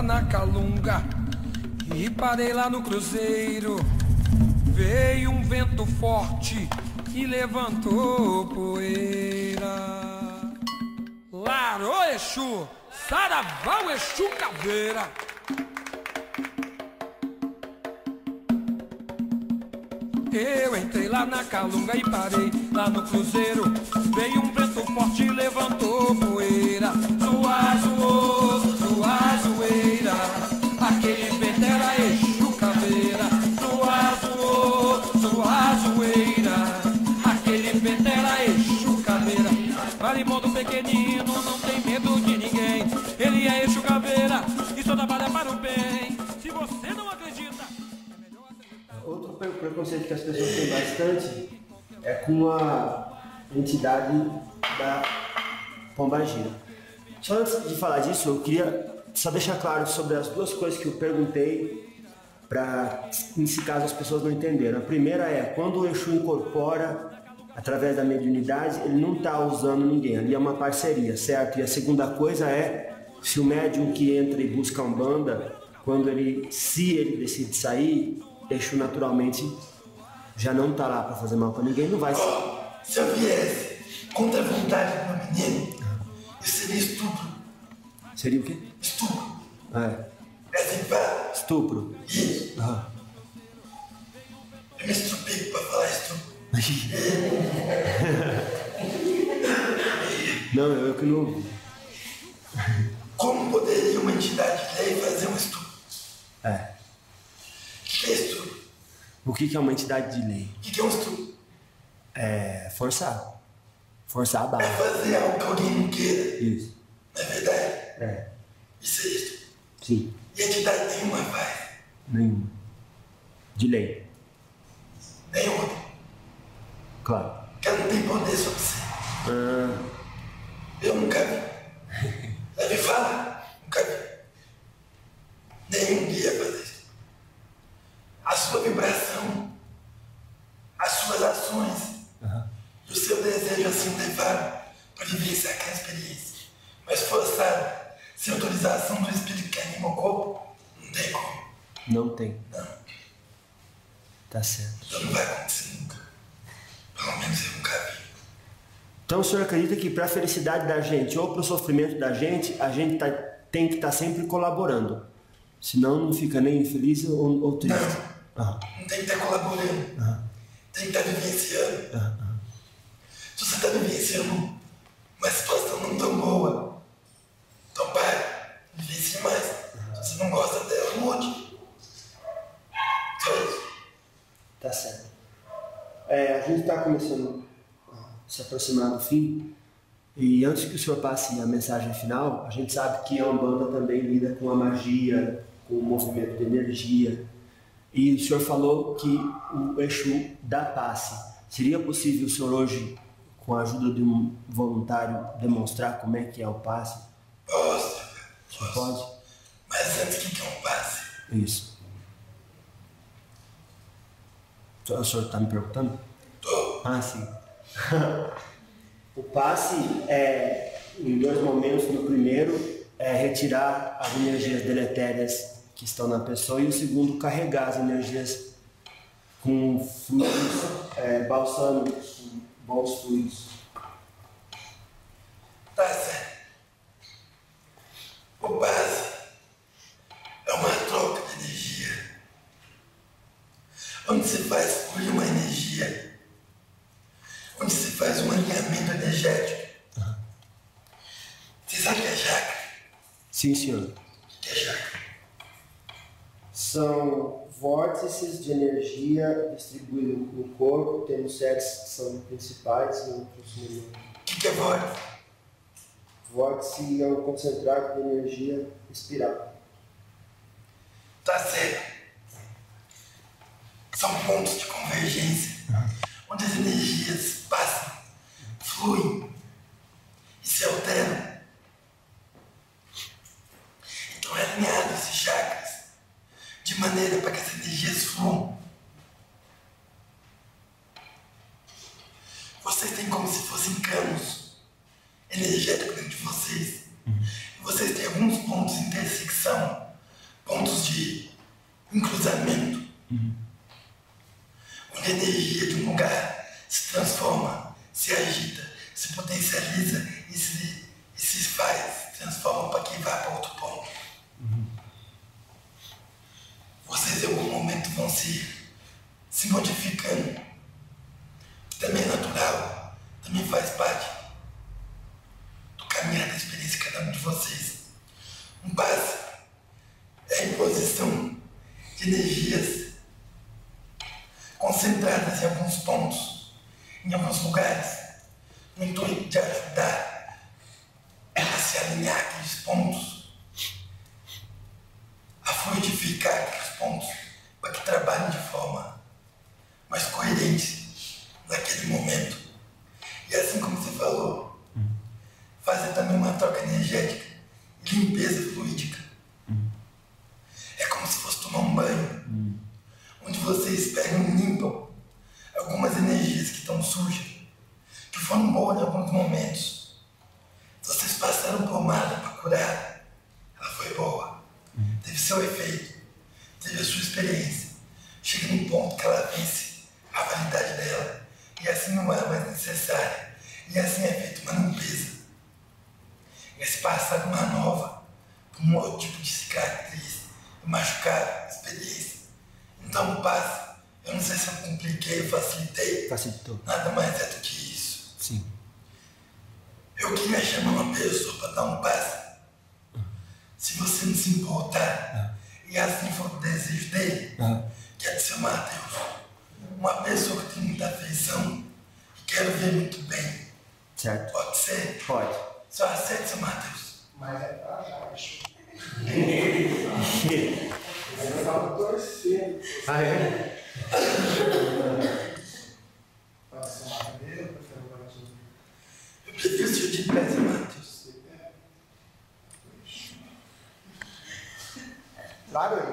lá na Calunga e parei lá no cruzeiro. Veio um vento forte e levantou poeira. Larô Exu, saravá o Exu caveira. Eu entrei lá na Calunga e parei lá no cruzeiro. Veio um vento forte e levantou poeira. Zoa, zoou, zoa, zoeira. Aquele vento era Exu caveira. Zoa, zoou, zoa, zoeira. Aquele vento era Exu caveira. Marimbondo pequenino, não tem medo de ninguém. Ele é Exu caveira e só trabalha para o bem. Se você não acredita, é melhor acreditar. Outro preconceito que as pessoas têm bastante é com a entidade da Pombagira. Só antes de falar disso, eu queria só deixar claro sobre as duas coisas que eu perguntei, para, nesse caso, as pessoas não entenderam. A primeira é, quando o Exu incorpora através da mediunidade, ele não está usando ninguém, ali é uma parceria, certo? E a segunda coisa é, se o médium que entra e busca a Umbanda, se ele decide sair, Exu naturalmente já não está lá para fazer mal para ninguém, não vai ser. Se eu viesse contra a vontade do meu menino, eu seria estupro. Seria o quê? Estupro. É. É assim que fala? Estupro. Isso. Ah. Eu me estupei para falar estupro. Não, eu que não. Como poderia uma entidade de lei fazer um estupro? É. O que é estupro? O que é uma entidade de lei? O que é um estupro? É forçar. Forçar a barra. É fazer algo que alguém não queira. Isso. Não é verdade? É. Isso é estupro. Sim. E entidade nenhuma faz. Nenhuma. De lei. Nenhuma. Claro. Porque ela não tem poder sobre você. Ah. Eu nunca vi. Já me fala? Nunca vi. Nenhum guia fazer isso. A sua vibração, as suas ações e o seu desejo assim levaram para vivenciar aquela experiência. Mas forçado, sem autorização do espírito que anima o corpo, não tem como. Não tem. Não. Tá certo. Então não vai acontecer nunca. Pelo menos eu nunca vi. Então o senhor acredita que para a felicidade da gente ou para o sofrimento da gente, a gente tem que estar sempre colaborando. Senão não fica nem infeliz ou triste. Não. Não tem que estar colaborando. Tem que estar vivenciando. Se você está vivenciando uma situação não tão boa, então pare, vivencie mais. Se você não gosta dela, mude. Só isso. Tá certo. A gente está começando a se aproximar do fim. E antes que o senhor passe a mensagem final, a gente sabe que a Umbanda também lida com a magia, com o movimento de energia. E o senhor falou que o Exu dá passe. Seria possível o senhor hoje, com a ajuda de um voluntário, demonstrar como é que é o passe? Posso. O senhor pode? Mas antes, o que é um passe? Isso. O senhor está me perguntando? Tô. Ah, sim. O passe é, em dois momentos. No primeiro, é retirar as energias deletérias que estão na pessoa, e o segundo, carregar as energias com fluidos balsâmicos, com bons fluidos. Tá certo. O passe é uma troca de energia, onde se faz fluir uma energia, onde se faz um alinhamento energético. Você sabe o que é chakra? Sim, senhor. O que é chakra? São vórtices de energia distribuídos no corpo. Temos 7 que são principais e outros menores. O que é vórtice? Vórtice é um concentrado de energia espiral. Tá certo. São pontos de convergência, onde as energias passam, fluem e se alteram. Então é alinhado esses chakras de maneira para que as energias fluam. Vocês têm como se fossem canos energéticos dentro de vocês. E vocês têm alguns pontos de intersecção pontos de cruzamento, onde a energia de um lugar se transforma, se agita, se potencializa e se faz, se transforma para que vá para outro ponto. Vocês em algum momento vão se modificando, também é natural, também faz parte do caminhar da experiência de cada um de vocês. Um passe é a imposição de energias concentradas em alguns pontos, em alguns lugares, no intuito de ajudar a se alinhar aqueles pontos, a fluidificar aqueles pontos, para que trabalhem de forma mais coerente naquele momento. E assim como você falou, fazer também uma troca energética, limpeza fluídica. É como se fosse tomar um banho, onde vocês pegam e limpam algumas energias que estão sujas, que foram boas em alguns momentos. Vocês passaram pomada para curar, ela foi boa, teve seu efeito, teve a sua experiência. Chega num ponto que ela vence a validade dela, e assim não é mais necessária, e assim é feita uma limpeza. E é se passar uma nova, por um outro tipo de cicatriz, machucar, experiência. Então o passe, eu não sei se eu compliquei, facilitei. Facilitou. Nada mais é do que isso. Sim. Eu queria chamar uma pessoa para dar um passe. Se você não se importar, e assim for o desejo dele, que é de seu Matheus. Uma pessoa que tem muita afeição e quero ver muito bem. Certo. Pode ser? Pode. Só aceita, seu Matheus. Mas é pra já, acho. Eu tava torcendo. Ah, é? Pode ser uma cadeira, prefiro agora aqui. Eu prefiro o seu de pé, seu Matheus. Traga aí.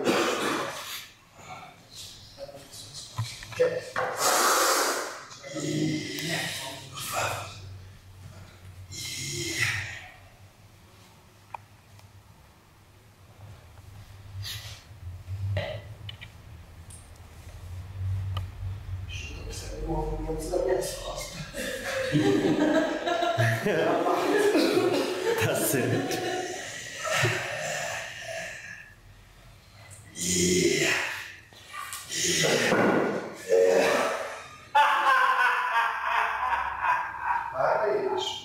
Quer? Por favor. Você o movimento da minha costas. Tá certo. Para aí, bicho.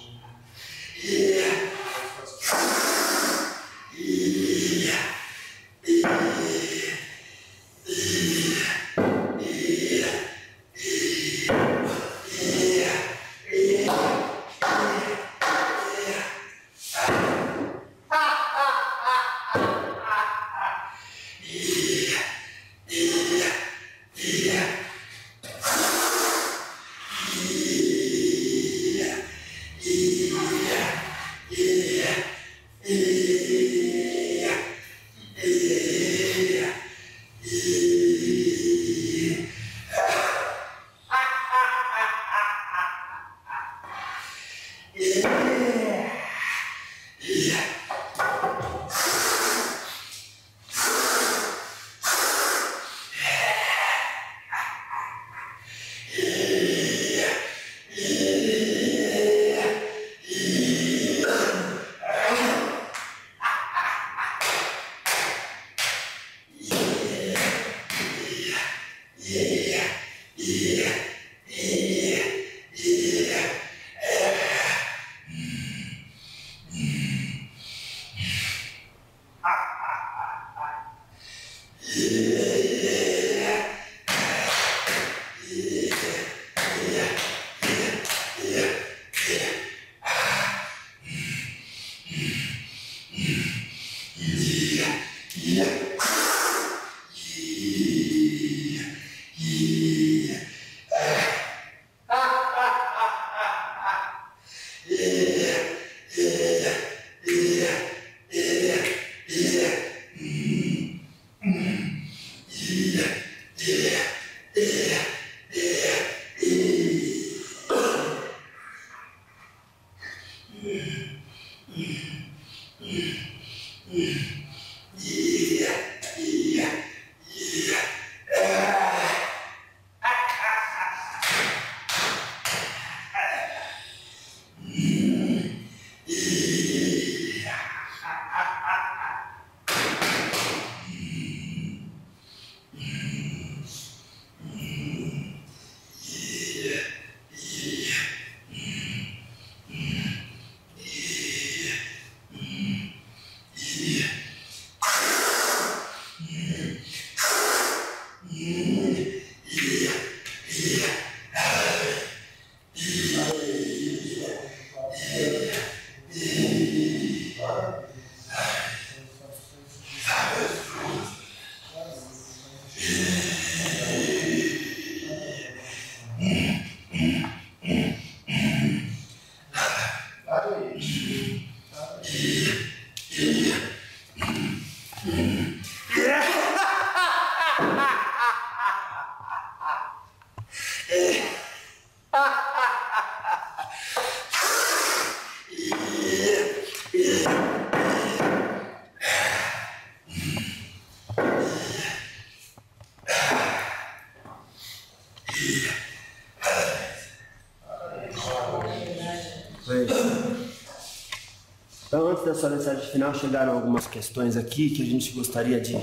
Então, antes da sua mensagem final, chegaram algumas questões aqui que a gente gostaria de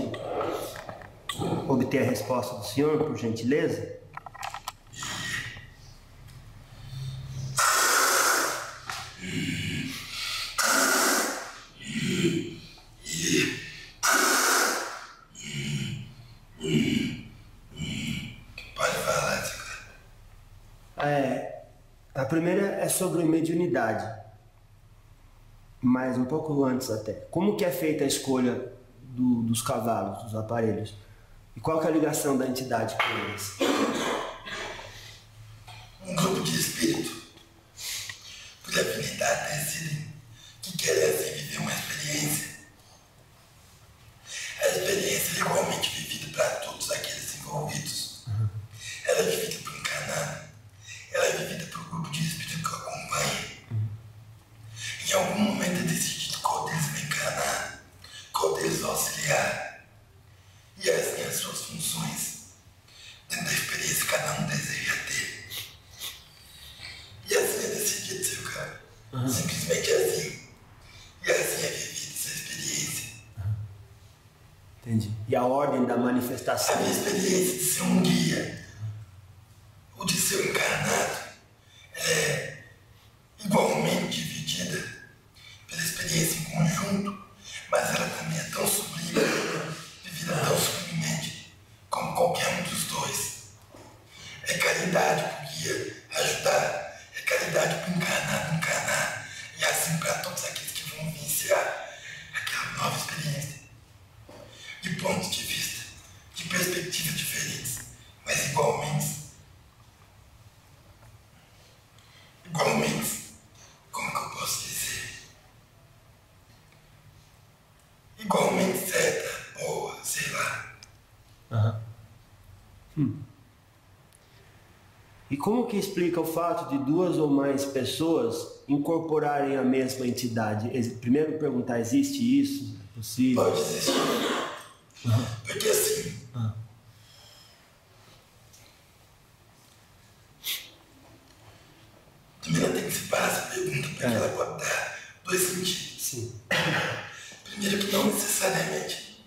obter a resposta do senhor, por gentileza. Pode falar, Tico. A primeira é sobre mediunidade, mas um pouco antes até. Como que é feita a escolha dos cavalos, dos aparelhos? E qual que é a ligação da entidade com eles? Um grupo de espírito, por afinidade, decidem que querem assim viver uma experiência. A experiência é igualmente vivida para todos aqueles envolvidos. Ela é vivida por encarnado, ela é vivida por um grupo de espírito que o acompanha. Em algum momento é decidido qual deles vai encarnar, qual deles vai auxiliar. E assim as suas funções, dentro da experiência que cada um deseja ter. E assim é decidido, seu cara. Simplesmente assim. E assim é vivida essa experiência. Entendi. E a ordem da manifestação? A minha experiência de ser um guia, ou de ser um encarnado, é igualmente dividida pela experiência em conjunto, mas ela também é tão sublime, vivida tão sublimemente, como qualquer um dos dois. É caridade para o guia ajudar, é caridade para o encarnado encarnar, e assim para todos aqueles que vão vivenciar aquela nova experiência. De pontos de vista, de perspectivas diferentes, mas igualmente, como que eu posso dizer? Igualmente certa, boa, sei lá. E como que explica o fato de duas ou mais pessoas incorporarem a mesma entidade? Primeiro perguntar, existe isso? É possível? Pode existir. Porque assim, primeiro tem que separar essa pergunta, porque ela pode dar dois sentidos. Sim. Primeiro que não necessariamente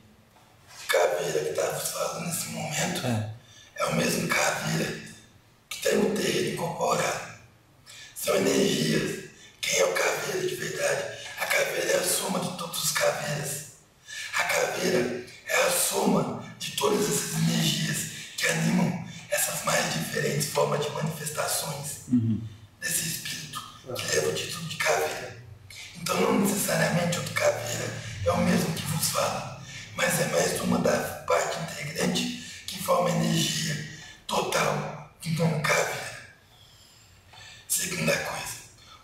o caveira que está falando nesse momento é o mesmo caveira que tem o terreiro incorporado. São energias. Quem é o caveira de verdade? A caveira é a soma de todos os caveiras. A caveira é a soma de todas essas energias que animam essas mais diferentes formas de manifestações desse espírito que leva o título de caveira. Então não necessariamente o caveira é o mesmo que vos fala, mas é mais uma da parte integrante que forma energia total, então caveira. Segunda coisa,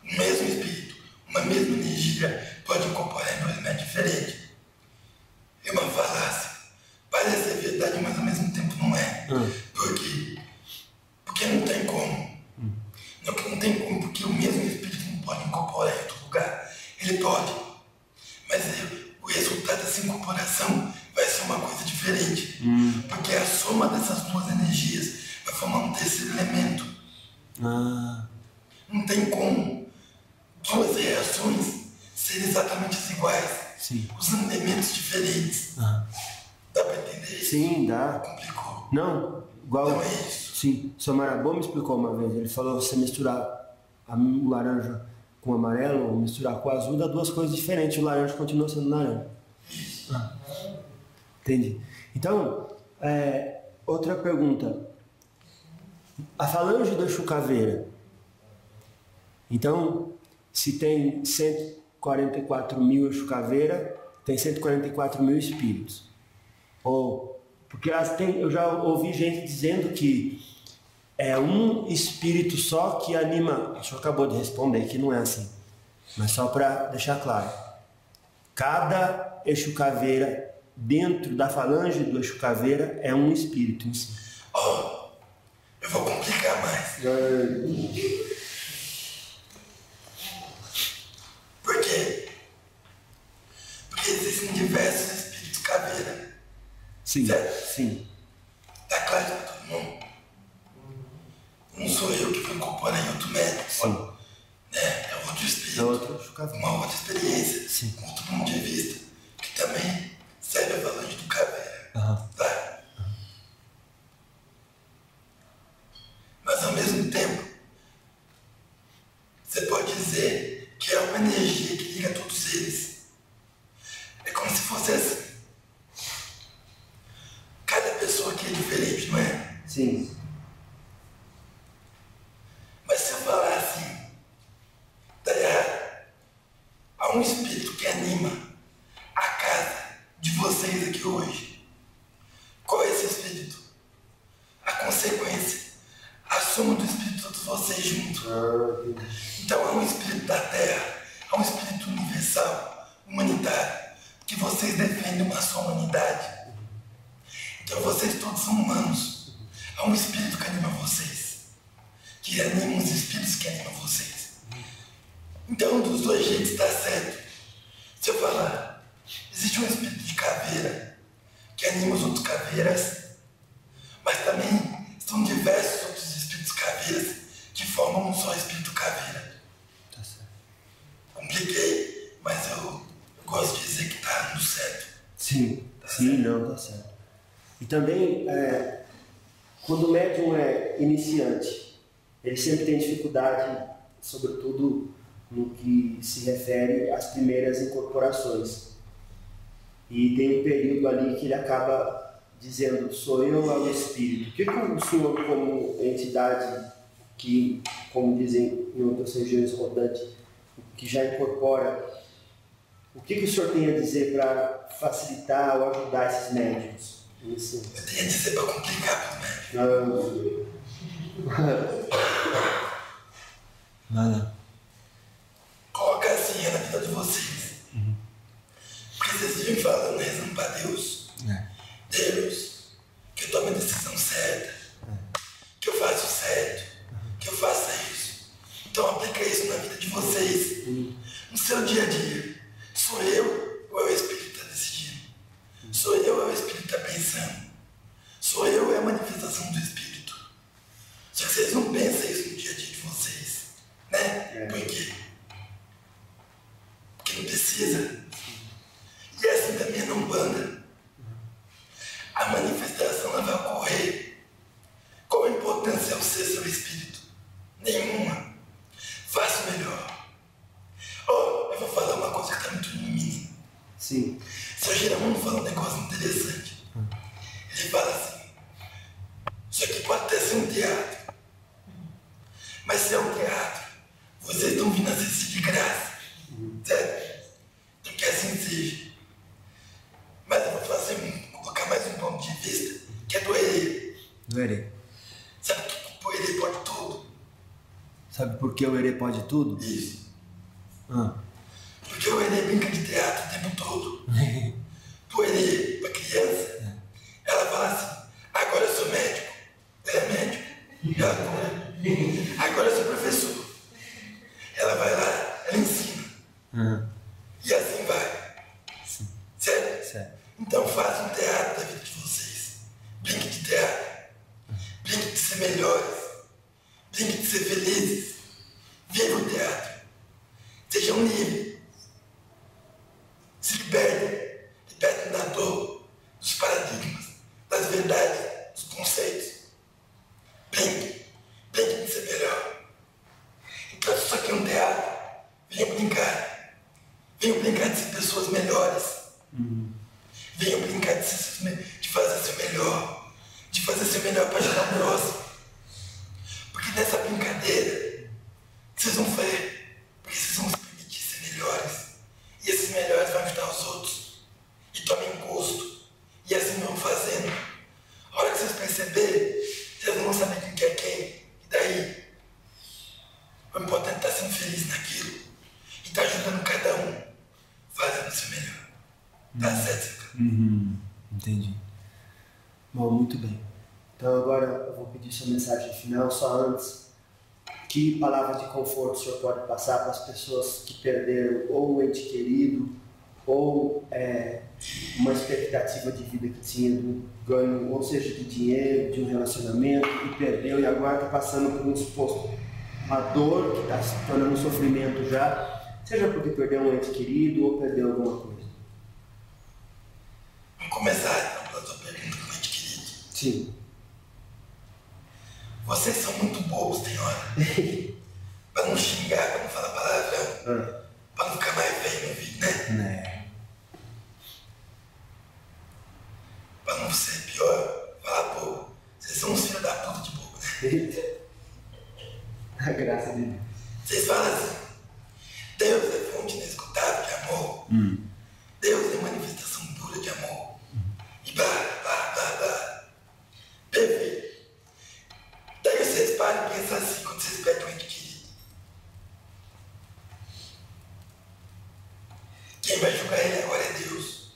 o mesmo espírito, uma mesma energia pode incorporar em dois médios diferentes. É uma falácia. Parece ser verdade, mas ao mesmo tempo não é. Por quê? Porque não tem como. Não tem como, porque o mesmo espírito não pode incorporar em outro lugar. Ele pode. Mas o resultado dessa incorporação vai ser uma coisa diferente. Porque a soma dessas duas energias vai formar um terceiro elemento. Não tem como duas reações serem exatamente iguais. Sim. Usando elementos diferentes. Dá pra entender isso? Sim, dá. Complicou. Não, igual. Não é isso. Sim, o seu Marabô me explicou uma vez. Ele falou: você misturar o laranja com o amarelo ou misturar com o azul dá duas coisas diferentes. O laranja continua sendo laranja. Isso. Entendi. Então, outra pergunta. A falange do Exu Caveira. Então, se tem 144 mil Exu Caveira, tem 144 mil espíritos. Porque eu já ouvi gente dizendo que é um espírito só que anima. O senhor acabou de responder que não é assim, mas só para deixar claro. Cada Exu Caveira, dentro da falange do Exu Caveira, é um espírito em si. Eu vou complicar mais. Por quê? Porque existem diversos espíritos caveira. Sim, certo? sim. Tá claro pra todo mundo? Não sou eu que vou incorporar em outro médico. Sim. Né? É outro caveira. uma outra experiência, Sim. um outro ponto de vista, que também serve a avalanche do caveira. Aham. Tá? Mas ao mesmo tempo, você pode dizer que é uma energia que liga todos eles. É como se fosse assim. Cada pessoa aqui é diferente, não é? Sim. Mas se eu falar assim, tá errado. Há um espírito que anima a casa de vocês aqui hoje. Qual é esse espírito? A consequência, a soma do espírito de todos vocês juntos. Então há um espírito da Terra, há um espírito universal, humanitário, que vocês defendem uma só humanidade. Então vocês todos são humanos. Há um espírito que anima vocês, que anima os espíritos que animam vocês. Então um dos dois jeitos está certo. Se eu falar, existe um espírito de caveira que anima os outros caveiras, mas também são diversos outros espíritos caveiras que formam um só espírito caveira. Tá certo. Compliquei, mas eu gosto de dizer que está no certo. Sim, sim, não, tá certo. E também, quando o médium é iniciante, ele sempre tem dificuldade, sobretudo no que se refere às primeiras incorporações. E tem um período ali que ele acaba dizendo, sou eu ou é o espírito? O que o senhor, como entidade que, como dizem em outras regiões rodantes, que já incorpora, o que o senhor tem a dizer para facilitar ou ajudar esses médiums? Isso. Eu tenho a dizer para complicar para os médicos. Nada. Coloca assim na vida de vocês. Porque vocês vivem falando, rezando para Deus. Deus, que eu tome a decisão certa. Que eu faça o certo. Que eu faça isso. Então aplica isso na vida de vocês. No seu dia a dia. Sou eu ou é o Espírito que está decidindo? Sou eu ou é o Espírito que está pensando? Sou eu ou é a manifestação do Espírito? Só que vocês não pensam isso no dia a dia de vocês. Né? Por quê? Porque não precisa. E assim também não Umbanda. A manifestação ela vai ocorrer. Qual a importância ao ser seu espírito? Nenhuma. Faça o melhor. Oh, eu vou falar uma coisa que está muito no mim. Sim. Seu Giramundo fala um negócio interessante. Ele fala assim, isso aqui pode até ser um teatro. Mas se é um teatro, vocês estão vindo assistir de graça. Certo? Então que assim seja. Mas eu vou colocar mais um ponto de vista, que é do Herê. Do Herê. Sabe que o Herê pode tudo? Sabe por que o Herê pode tudo? Isso. Ah. Porque o Herê brinca de teatro o tempo todo. O Herê, pra criança, ela fala assim, agora eu sou médico. Ela é médico. Ela cura. Agora eu sou professor. Ela vai lá, ela ensina. E assim vai. Sim. Certo? Certo. Então façam um teatro da vida de vocês. Brinque de teatro. Brinque de ser melhores. Brinque de ser felizes. Viva o teatro. Sejam livres. Se libertem. Libertem da dor, dos paradigmas, das verdades, dos conceitos. Brinque. Brinque de ser melhor. Então isso aqui é um teatro. Venham brincar. Venham brincar de ser pessoas melhores. Venham brincar de fazer seu melhor. De fazer seu melhor para ajudar o próximo. Porque nessa brincadeira, vocês vão fazer. Porque vocês vão se permitir ser melhores. E esses melhores vão ajudar os outros. E tomem gosto. E assim vão fazendo. A hora que vocês perceberem, vocês não vão saber quem que é quem. E daí? O importante é estar sendo feliz naquilo. E estar ajudando cada um. Fazendo o seu melhor. Tá certo? Entendi. Bom, muito bem. Então agora eu vou pedir sua mensagem final, só antes. Que palavra de conforto o senhor pode passar para as pessoas que perderam ou um ente querido, ou uma expectativa de vida que tinha do ganho, ou seja, de dinheiro, de um relacionamento, e perdeu e agora está passando por um suposto, uma dor que está se tornando um sofrimento já. Seja porque perdeu um ente querido ou perdeu alguma coisa. Vamos começar então pela tua pergunta com o ente querido. Sim. Vocês são muito bobos, tem hora. Pra não xingar, pra não falar palavrão. Pra não ficar mais feio no vídeo, né? Pra não ser pior, falar bobo. Vocês são uns filhos da puta de bobo, né? A graça de Deus. Vocês falam assim, Deus é fonte inesgotável de amor. Deus é manifestação pura de amor. E blá, blá, blá, blá. Perfeito. Daí vocês param e pensam assim quando vocês perdem um ente querido. Quem vai julgar ele agora é Deus.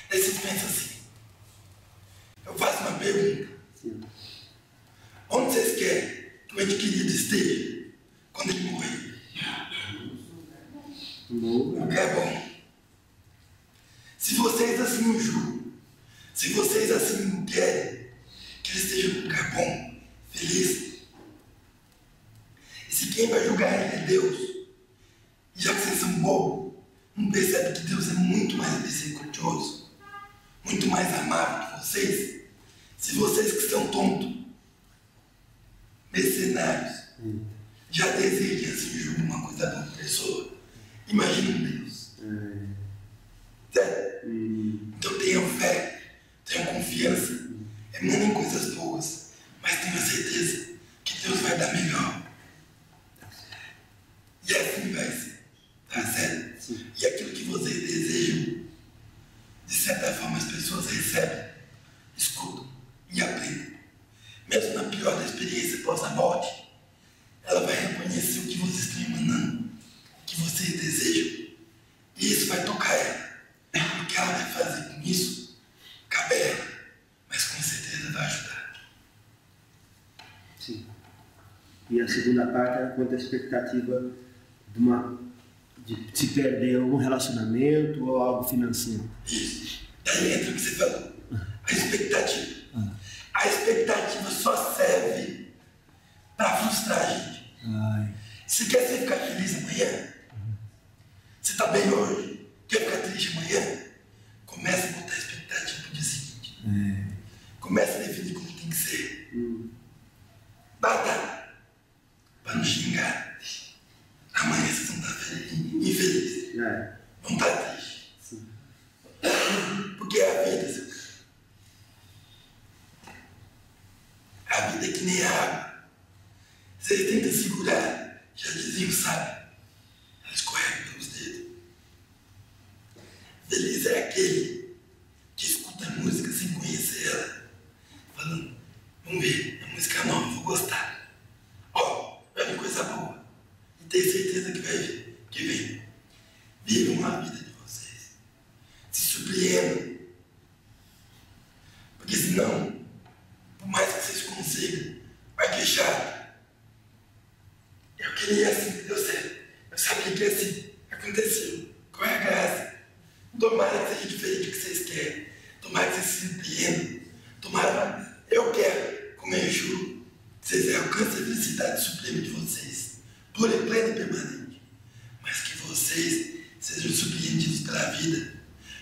Daí vocês pensam assim, eu faço uma pergunta. Sim. Onde vocês querem que o ente querido esteja quando ele morrer? Não. É bom. Se vocês assim o julgam, se vocês assim não querem que ele esteja num lugar bom, feliz, e se quem vai julgar ele é Deus, e já que vocês são bobos, não percebe que Deus é muito mais misericordioso, muito mais amável que vocês? Se vocês que são tontos, mercenários, já desejam assim julgar uma coisa boa pra pessoa, imagina um Deus. Certo? Então tenham fé, tenham confiança, emanem coisas boas, mas tenham certeza que Deus vai dar melhor. E assim vai ser, tá certo? Sim. E aquilo que vocês desejam, de certa forma as pessoas recebem, escutam e aprendem. Mesmo na pior da experiência após a morte, ela vai reconhecer o que vocês estão emanando, o que vocês desejam, e isso vai tocar ela. O que ela vai fazer com isso, cabe a ela, mas com certeza vai ajudar. Sim. E a segunda parte era quanto à expectativa de se perder algum relacionamento ou algo financeiro. Isso. Daí entra o que você falou. A expectativa. A expectativa só serve para frustrar a gente. Se quer você ficar feliz amanhã, você está bem hoje, quer ficar triste amanhã, comece a botar a expectativa pro dia seguinte. Comece a definir como tem que ser. Batalha. Para não xingar. Amanhã vocês vão estar infelizes. Vão estar tristes. Sim. Porque é a vida, seu cara. A vida é que nem a água. Vocês tentam segurar, já dizia o sábio. Ela escorrega pelos dedos. Feliz é aquele que escuta a música sem conhecer ela. Falando, vamos ver, a música nova, eu vou gostar. Ó, vai vir coisa boa. E tenho certeza que vai vir, que vem. Vivam a vida de vocês. Se surpreendam. Porque senão, por mais que vocês consigam, vai queixar. Eu queria assim, que deu certo. Eu sabia que assim, aconteceu. Qual é a graça? Tomara que seja diferente do que vocês querem. Tomara que vocês se surpreendam. Tomara, eu quero, como eu juro, que vocês alcancem a felicidade suprema de vocês. Pura e plena e permanente. Mas que vocês sejam surpreendidos pela vida.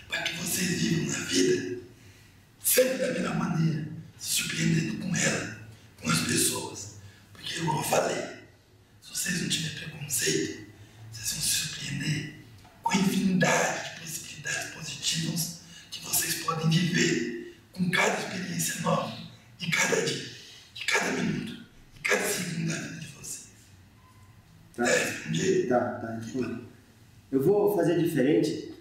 Para que vocês vivam na vida sempre da melhor maneira. Se surpreendendo com ela, com as pessoas. Porque, igual eu falei, se vocês não tiverem preconceito, vocês vão se surpreender com a infinidade de possibilidades positivas que vocês podem viver com cada experiência nova, de cada dia, de cada minuto, de cada segundo da vida de vocês. Tá. Respondi? Tá, respondi. Eu vou fazer diferente.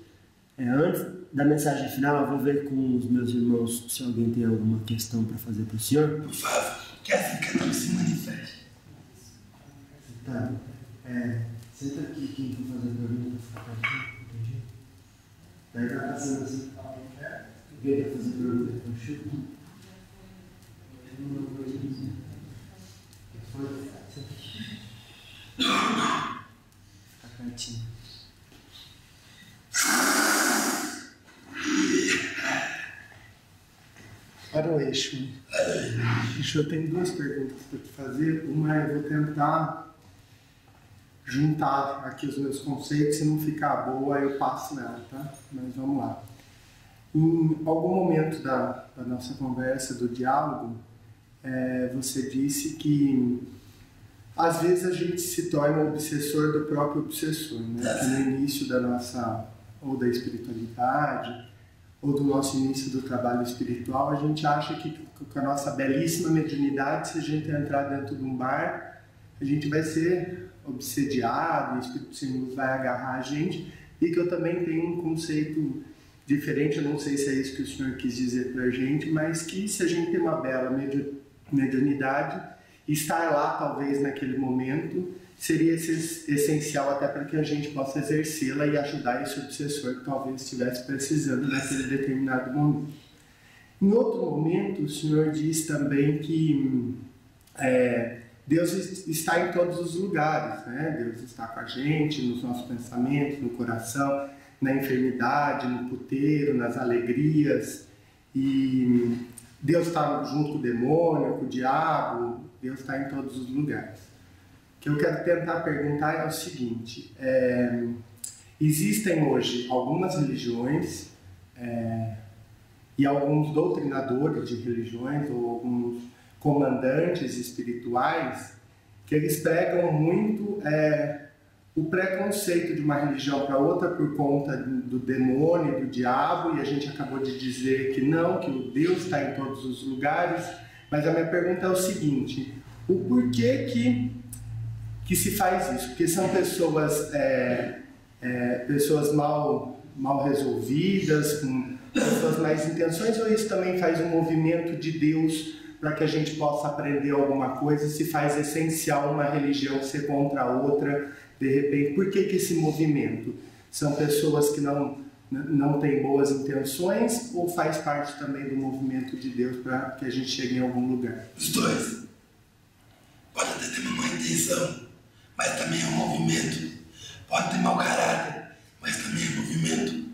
Antes da mensagem final, eu vou ver com os meus irmãos se alguém tem alguma questão para fazer para o senhor. Por favor, que assim cada um se manifeste. Tá. Senta aqui, quem for fazer pergunta, fica aqui, entendi? Daí tá passando assim. Alguém quer fazer pergunta com o Chico? Que foi? Senta aqui. Fica quietinho. Para o Exu. Exu, eu tenho duas perguntas para te fazer. Uma eu vou tentar juntar aqui os meus conceitos, se não ficar boa eu passo nela, tá? Mas vamos lá. Em algum momento da nossa conversa, do diálogo, você disse que às vezes a gente se torna obsessor do próprio obsessor, né? Que no início da nossa, ou da espiritualidade, ou do nosso início do trabalho espiritual, a gente acha que com a nossa belíssima mediunidade, se a gente entrar dentro de um bar, a gente vai ser obsediado, o Espírito Santo vai agarrar a gente, e que eu também tenho um conceito diferente, eu não sei se é isso que o senhor quis dizer pra gente, mas que se a gente tem uma bela mediunidade, estar lá talvez naquele momento seria essencial até para que a gente possa exercê-la e ajudar esse obsessor que talvez estivesse precisando naquele determinado momento. Em outro momento, o senhor diz também que Deus está em todos os lugares, né? Deus está com a gente, nos nossos pensamentos, no coração, na enfermidade, no puteiro, nas alegrias, e Deus está junto com o demônio, com o diabo, Deus está em todos os lugares. O que eu quero tentar perguntar é o seguinte, existem hoje algumas religiões e alguns doutrinadores de religiões ou alguns comandantes espirituais que eles pregam muito o preconceito de uma religião para outra por conta do demônio, do diabo, e a gente acabou de dizer que não, que o Deus está em todos os lugares, mas a minha pergunta é o seguinte, o porquê que se faz isso? Porque são pessoas, pessoas mal resolvidas, com pessoas mais intenções, ou isso também faz um movimento de Deus para que a gente possa aprender alguma coisa, se faz essencial uma religião ser contra a outra, de repente? Por que esse movimento? São pessoas que não têm boas intenções, ou faz parte também do movimento de Deus para que a gente chegue em algum lugar? Os dois. Pode até ter uma má intenção, mas também é um movimento. Pode ter mau caráter, mas também é movimento.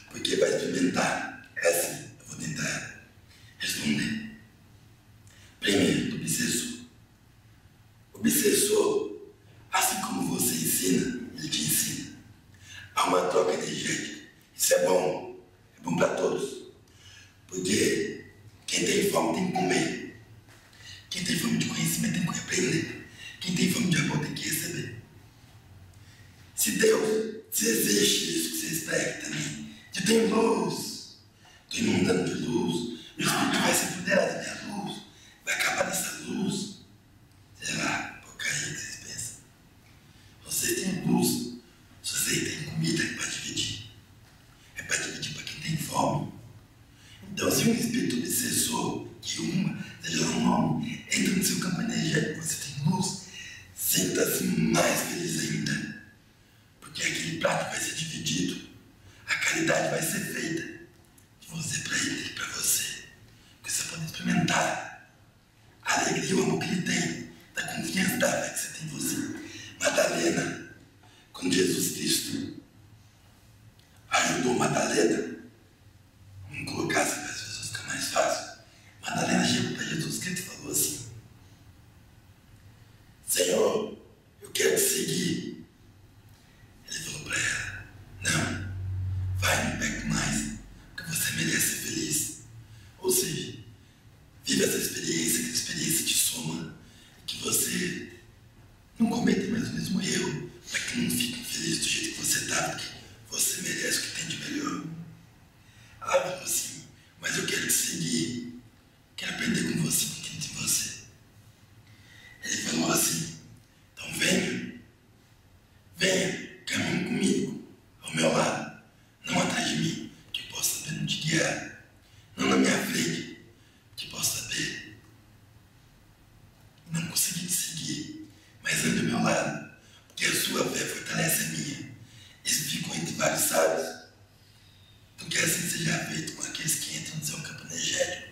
Porque vai experimentar. Assim, eu vou tentar responder. Primeiro, do obsessor. O obsessor, assim como você ensina, ele te ensina. Há uma troca energética. Isso é bom para todos. Porque quem tem fome tem que comer. Quem tem fome de conhecimento tem que aprender. Quem tem fome de amor tem que receber. Se existe isso que vocês pregam também, de tem luz, estou inundando de luz, meu espírito vai se apoderar da minha luz, vai acabar dessa luz. Sei lá, porcaria que vocês pensam. Vocês têm luz, se vocês têm comida para dividir. É para dividir para quem tem fome. Então, se um espírito obsessor, que seja um nome, entra no seu campo energético, você tem luz, sinta-se mais feliz ainda. Porque aquele prato vai ser dividido, a caridade vai ser feita de você para ele e para você. Porque você pode experimentar a alegria e o amor que ele tem, da confiança, da fé que você tem em você. Madalena, quando Jesus Cristo ajudou Madalena, vamos colocar assim para as pessoas ficar mais fácil. Madalena chegou para Jesus Cristo e falou assim: Senhor, eu quero te seguir. Ele falou para ela: não, vai, não pegue mais, porque você merece ser feliz. Ou seja, vive essa experiência, que a experiência te soma, e que você não cometa mais o mesmo erro, para que não fique infeliz do jeito que você está, porque você merece o que tem de melhor. Ela falou assim: mas eu quero te seguir, quero aprender com você, com quem tem você. Ele falou assim: então venha, caminhe comigo, ao meu lado, não atrás de mim, que eu possa saber não te guiar, não na minha frente, que possa saber não conseguir te seguir, mas ande ao meu lado, porque a sua fé fortalece a minha. Isso ficou entre vários sábios. Então que assim seja feito com aqueles que entram no seu campo energético,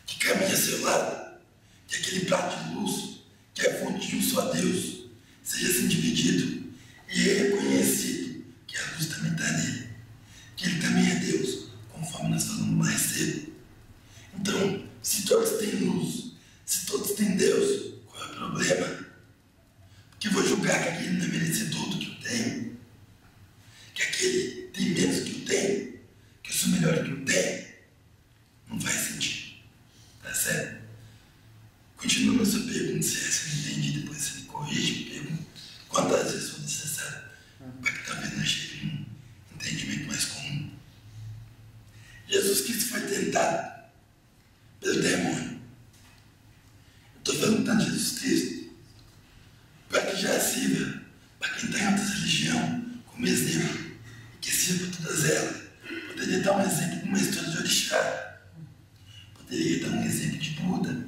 que caminham ao seu lado, que aquele prato de luz, que é a fonte de um só Deus, seja assim dividido e reconhecido que a luz também está nele, que ele também é Deus, conforme nós falamos mais cedo. Então, se todos têm luz, se todos têm Deus, qual é o problema? Porque eu vou julgar que aquele não é merecedor tentado pelo demônio. Eu estou falando tanto de Jesus Cristo para que já sirva para quem está em outra religião como exemplo e que sirva para todas elas. Poderia dar um exemplo de uma história de orixá, poderia dar um exemplo de Buda,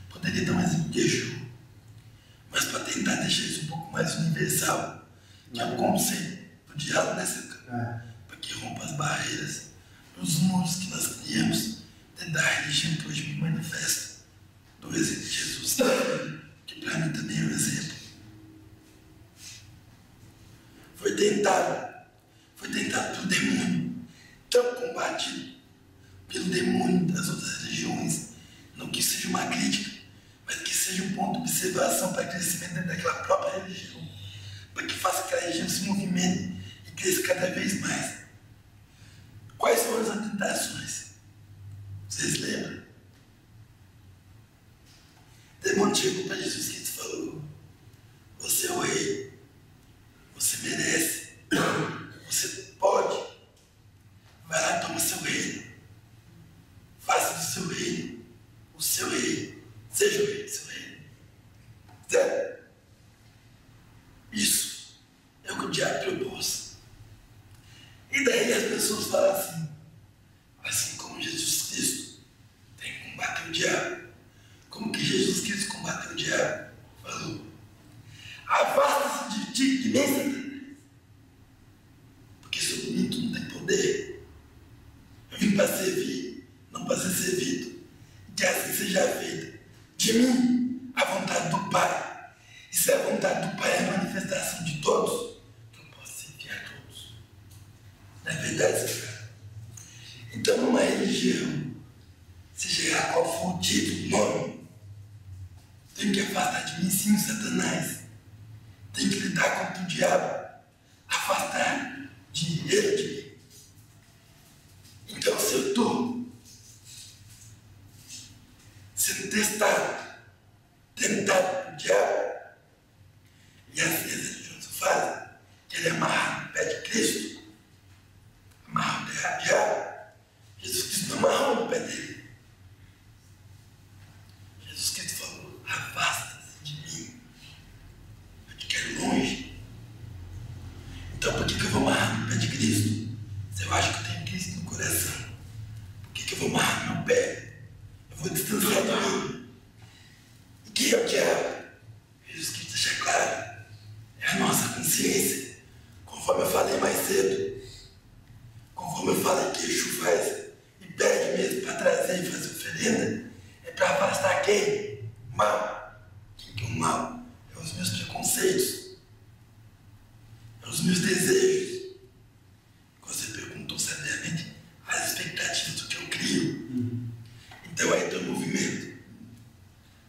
poderia dar um exemplo de Exu, mas para tentar deixar isso um pouco mais universal, que é o conceito do diálogo nessa época, para que rompa as barreiras, os muros que nós criamos dentro da religião que hoje me manifesta, do exemplo de Jesus, que para mim também é um exemplo. Foi tentado pelo demônio, tão combatido pelo demônio das outras religiões, não que seja uma crítica, mas que seja um ponto de observação para crescimento dentro daquela própria religião, para que faça aquela religião se movimente e cresça cada vez mais. Quais foram as tentações? Vocês lembram? O demônio chegou para Jesus Cristo e falou: você é o rei, você merece, você pode, vai lá e toma seu reino, faça do seu reino o seu rei, seja o rei do seu reino. Certo? Isso é o que o diabo propôs. E daí as pessoas falam assim como Jesus Cristo tem que combater o diabo, como que Jesus Cristo combateu o diabo? Falou: afasta-se de mim, Satanás, porque sobre mim tu não tem poder. Eu vim para servir, não para ser servido, e que assim seja feita de mim a vontade do Pai. E se a vontade do Pai é a manifestação de todos, que eu posso servir a todos. Não é verdade, Senhor? Então, numa religião, seja qual for o título, o nome, tem que afastar de mim sim o Satanás. Tem que lidar contra o diabo, afastar ele de mim. Então, se eu estou sendo tentado pelo diabo, e assim as religiões fazem, que ele amarra no pé de Cristo, amarra o diabo, Jesus Cristo não amarrou no pé dele. Jesus Cristo falou: afasta-se de mim, eu te quero longe. Então por que eu vou amarrar no pé de Cristo? Se eu acho que eu tenho Cristo no coração, por que eu vou amarrar no meu pé? Eu vou distanciar de mim. E quem é o diabo? Jesus Cristo deixa claro, é a nossa consciência, conforme eu falei mais cedo, conforme eu falei que Exu faz e pede mesmo para trazer e fazer oferenda, é para afastar quem? Mal. Quem que é o mal? É os meus preconceitos, é os meus desejos. Você perguntou sabiamente as expectativas do que eu crio. Então aí tem um movimento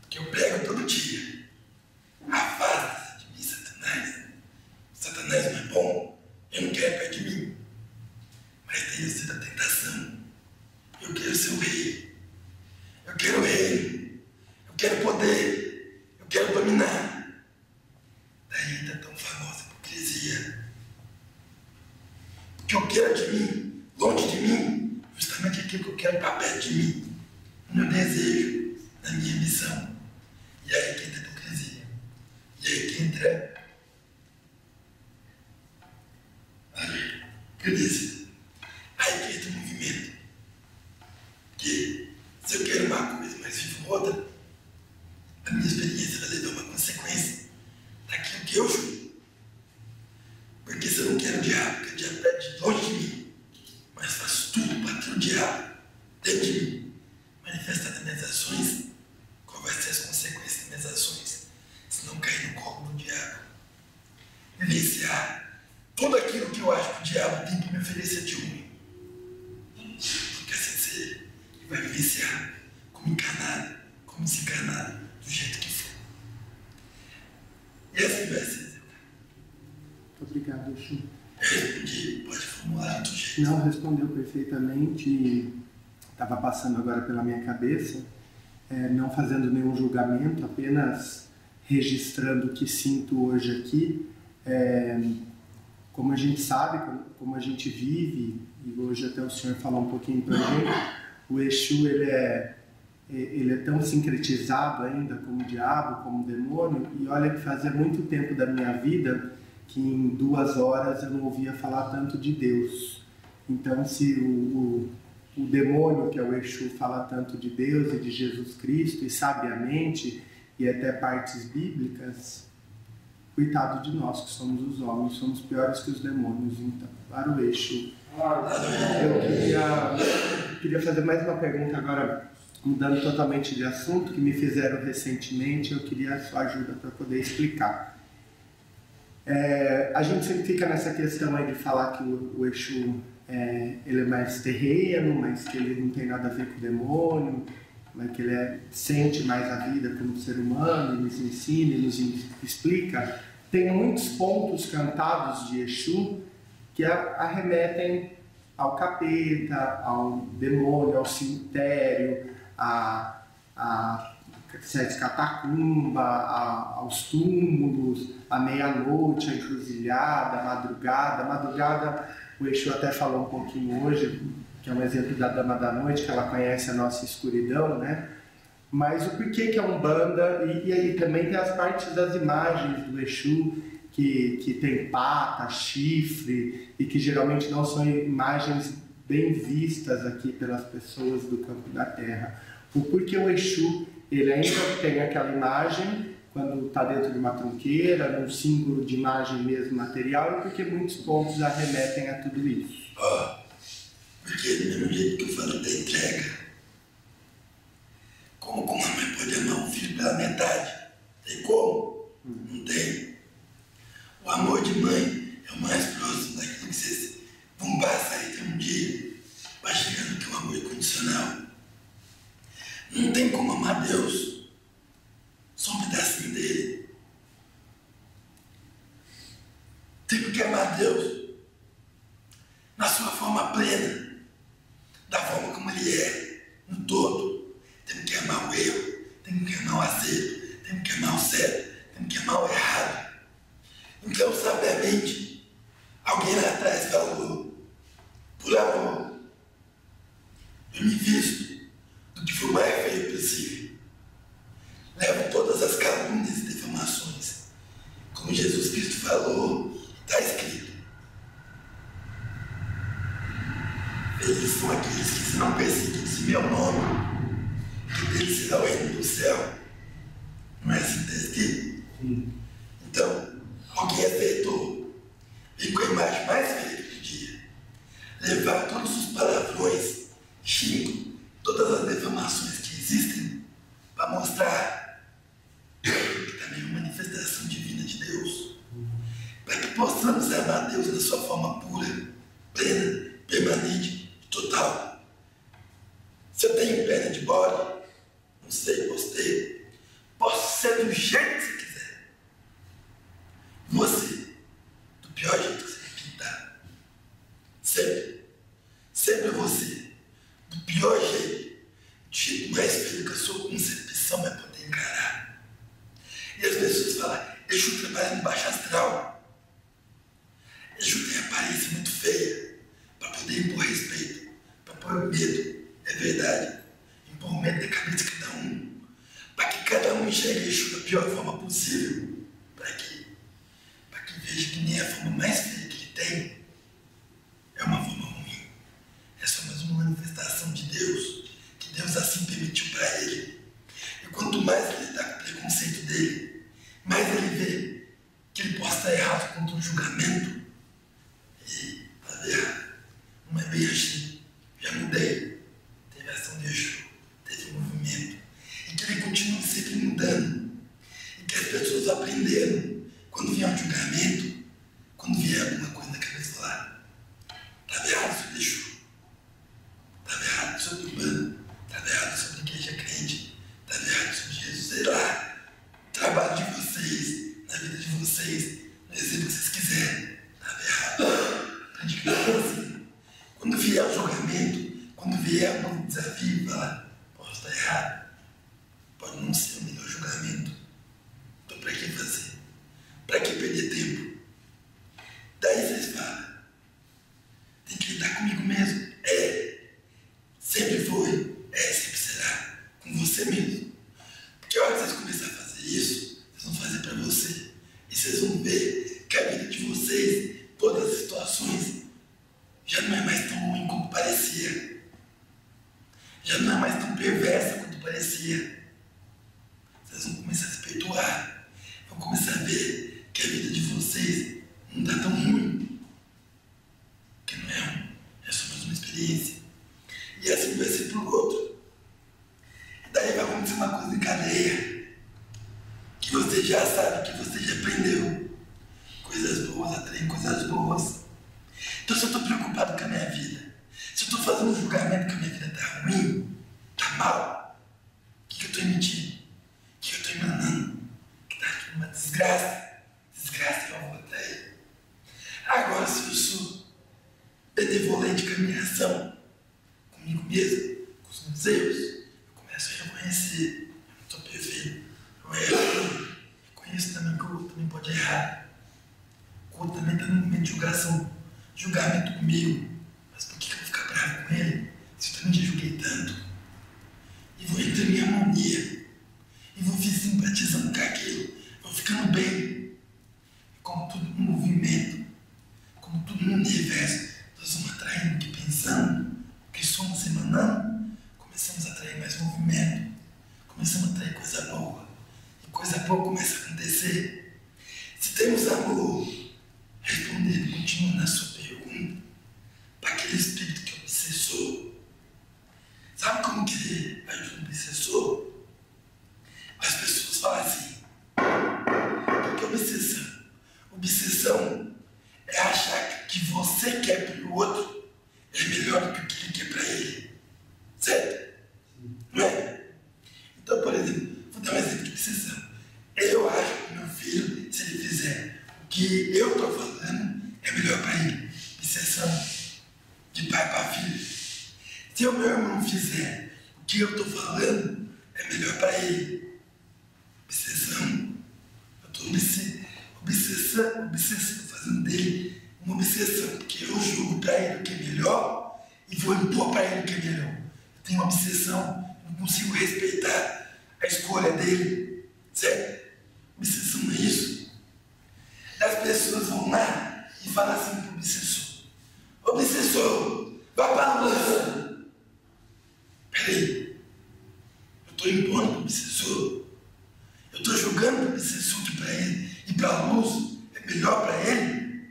que eu prego todo dia. Afasta-se de mim, Satanás. Satanás não é bom, eu não quero perto de mim. Mas tem o ser da tentação. Eu quero ser o rei. Eu quero o reino. Eu quero poder. Eu quero dominar. Daí ainda tão famosa hipocrisia. O que eu quero de mim, longe de mim, justamente aquilo que eu quero para perto de mim. No meu desejo, na minha missão. E aí que entra a hipocrisia. E aí que entra a crise. Aí que entra o movimento. Que se eu quero uma coisa, mas vivo outra, a minha experiência vai levar uma consequência daquilo que eu julgo. Porque se eu não quero o diabo, porque o diabo está de longe de mim, mas faço tudo para ter o diabo dentro de mim, manifestar nas minhas ações, qual vai ser as consequências das minhas ações? Se não cair no colo do diabo, vivenciar tudo aquilo que eu acho que o diabo tem que me oferecer de ruim. Porque assim seja, e vai vivenciar como encarnado, como desencarnado, do jeito que for. E assim vai ser. Obrigado, Exu. Respondi, pode formular do jeito. Não, respondeu perfeitamente. Estava passando agora pela minha cabeça, não fazendo nenhum julgamento, apenas registrando o que sinto hoje aqui. Como a gente sabe, como a gente vive, e hoje até o senhor falou um pouquinho para a gente, O Exu, ele é tão sincretizado ainda como diabo, como demônio, e olha que fazia muito tempo da minha vida que em 2 horas eu não ouvia falar tanto de Deus. Então, se o demônio, que é o Exu, fala tanto de Deus e de Jesus Cristo, e sabiamente, e até partes bíblicas, coitado de nós que somos os homens, somos piores que os demônios. Então, para o Exu. Eu queria fazer mais uma pergunta agora, mudando totalmente de assunto, que me fizeram recentemente. Eu queria a sua ajuda para poder explicar. A gente sempre fica nessa questão aí de falar que o Exu ele é mais terreno, mas que ele não tem nada a ver com o demônio, mas que ele sente mais a vida como ser humano, ele nos ensina, ele nos explica. Tem muitos pontos cantados de Exu que arremetem ao capeta, ao demônio, ao cemitério, a sete catacumba, aos túmulos, à meia-noite, à encruzilhada, à madrugada. A madrugada, o Exu até falou um pouquinho hoje, que é um exemplo da Dama da Noite, que ela conhece a nossa escuridão, né? Mas o porquê que é Umbanda, e aí também tem as partes das imagens do Exu, que tem pata, chifre, e que geralmente não são imagens bem vistas aqui pelas pessoas do campo da terra. O porquê o Exu, ele ainda tem aquela imagem quando está dentro de uma trunqueira, num símbolo de imagem mesmo material, e porque muitos pontos arremetem a tudo isso. Porque do mesmo jeito que eu falei da entrega, como uma mãe pode amar um filho pela metade? Tem como? Não tem. O amor de mãe é o mais próximo daquilo que vocês vão passar aí um dia, vai chegando que é um amor incondicional. Não tem como amar Deus, só um pedacinho dele. Tem que amar Deus na sua forma plena, da forma como ele é, no todo. Temos que amar o erro, temos que amar o acerto, temos que amar o certo, temos que amar o errado. Então, sabiamente, alguém lá atrás falou, por amor, eu me visto do que for mais feio possível. Levo todas as calúnias e difamações. Como Jesus Cristo falou, está escrito. Felizes são aqueles que serão perseguidos em meu nome, que deles será o reino do céu. Não é assim que está escrito? Então, alguém aceitou, veio com a imagem mais feia que podia, levar todos os palavrões, xingo, todas as defamações que existem, para mostrar que também é uma manifestação divina de Deus, para que possamos amar Deus na sua forma pura, plena, permanente e total. Se eu tenho perna de bode, não sei, postei, posso ser do jeito que você quiser. Você, do pior jeito que você quer pintar. Sempre você, do pior jeito, do jeito mais feio que a sua concepção vai poder encarar. E as pessoas falam, Exu trabalha no baixo astral. Exu tem aparência muito feia, para poder impor respeito, para pôr medo, é verdade. Impor medo na cabeça de cada um, para que cada um enxergue Exu da pior forma possível. Para quê? Para que veja que nem a forma mais feia que ele tem é uma forma ruim. É só mais uma manifestação de Deus, que Deus assim permitiu para ele. E quanto mais ele está com o preconceito dele, mais ele vê que ele pode estar errado contra o julgamento. E, tá vendo? Não é bem assim. Já mudei. Teve ação de Exu, teve movimento. E que ele continua sempre mudando. E que as pessoas aprenderam. Quando vier um julgamento, quando vier alguma coisa na cabeça lá, tá errado sobre Exu. Tá errado sobre o bando. Tá errado sobre a igreja crente. Tá errado sobre Jesus. Sei lá. Trabalho de vocês, na vida de vocês, no exemplo que vocês quiserem. Tá errado. Aprende que não é assim. Quando vier o julgamento, quando vier algum desafio, fala, posso estar errado. Pode não ser o melhor julgamento. Então, para que fazer? Para que perder tempo? Daí vocês já não é mais tão perversa quanto parecia. Vocês vão começar a se perdoar, vão começar a ver que a vida de vocês não está tão ruim, que não é só mais uma experiência. E assim vai ser pro outro. E daí vai acontecer uma coisa em cadeia, que você já sabe, que você já aprendeu. Coisas boas atraem coisas boas. Então, se eu estou preocupado com a minha vida, se eu estou fazendo um julgamento que a minha vida está ruim, está mal, o que eu estou emitindo? O que eu estou emanando? Que está aqui uma desgraça. Desgraça eu vou atrair. Agora, se eu sou benevolente com a minha ação, comigo mesmo, com os meus erros, eu começo a reconhecer. Eu não estou perfeito. Eu erro. Reconheço também que o outro também pode errar. O outro também está no momento de julgamento comigo. Mas por que eu vou ficar bravo com ele? Se eu também já julguei tanto. E vou entrando em harmonia. E vou simpatizando com aquilo. Vou ficando bem. Como tudo no movimento. Como tudo no universo. Nós vamos atraindo o que pensamos. O que somos emanando. Começamos a atrair mais movimento. Começamos a atrair coisa boa. E coisa boa começa a acontecer. Se temos amor, respondendo, continua na sua pergunta, para aquele espírito que é obsessor. Sabe como que ajuda o obsessor? As pessoas falam assim: o que é obsessão? Obsessão é achar que você quer para o outro é melhor do que o que ele quer para ele. Certo? Não é? Então, por exemplo, vou dar um exemplo de obsessão. Eu acho que meu filho, se ele fizer o que eu estou falando, é melhor para ele. Obsessão de pai para filho. Se o meu irmão fizer o que eu estou falando, é melhor para ele. Obsessão. Eu estou fazendo dele uma obsessão, porque eu julgo para ele o que é melhor e vou impor para ele o que é melhor. Eu tenho uma obsessão, não consigo respeitar a escolha dele. Certo? Obsessão não é isso. As pessoas vão lá e falam assim para o obsessor: obsessor, vá para a luz. Peraí, eu estou impondo para o obsessor, eu estou julgando para o obsessor que para ele e para a luz é melhor para ele.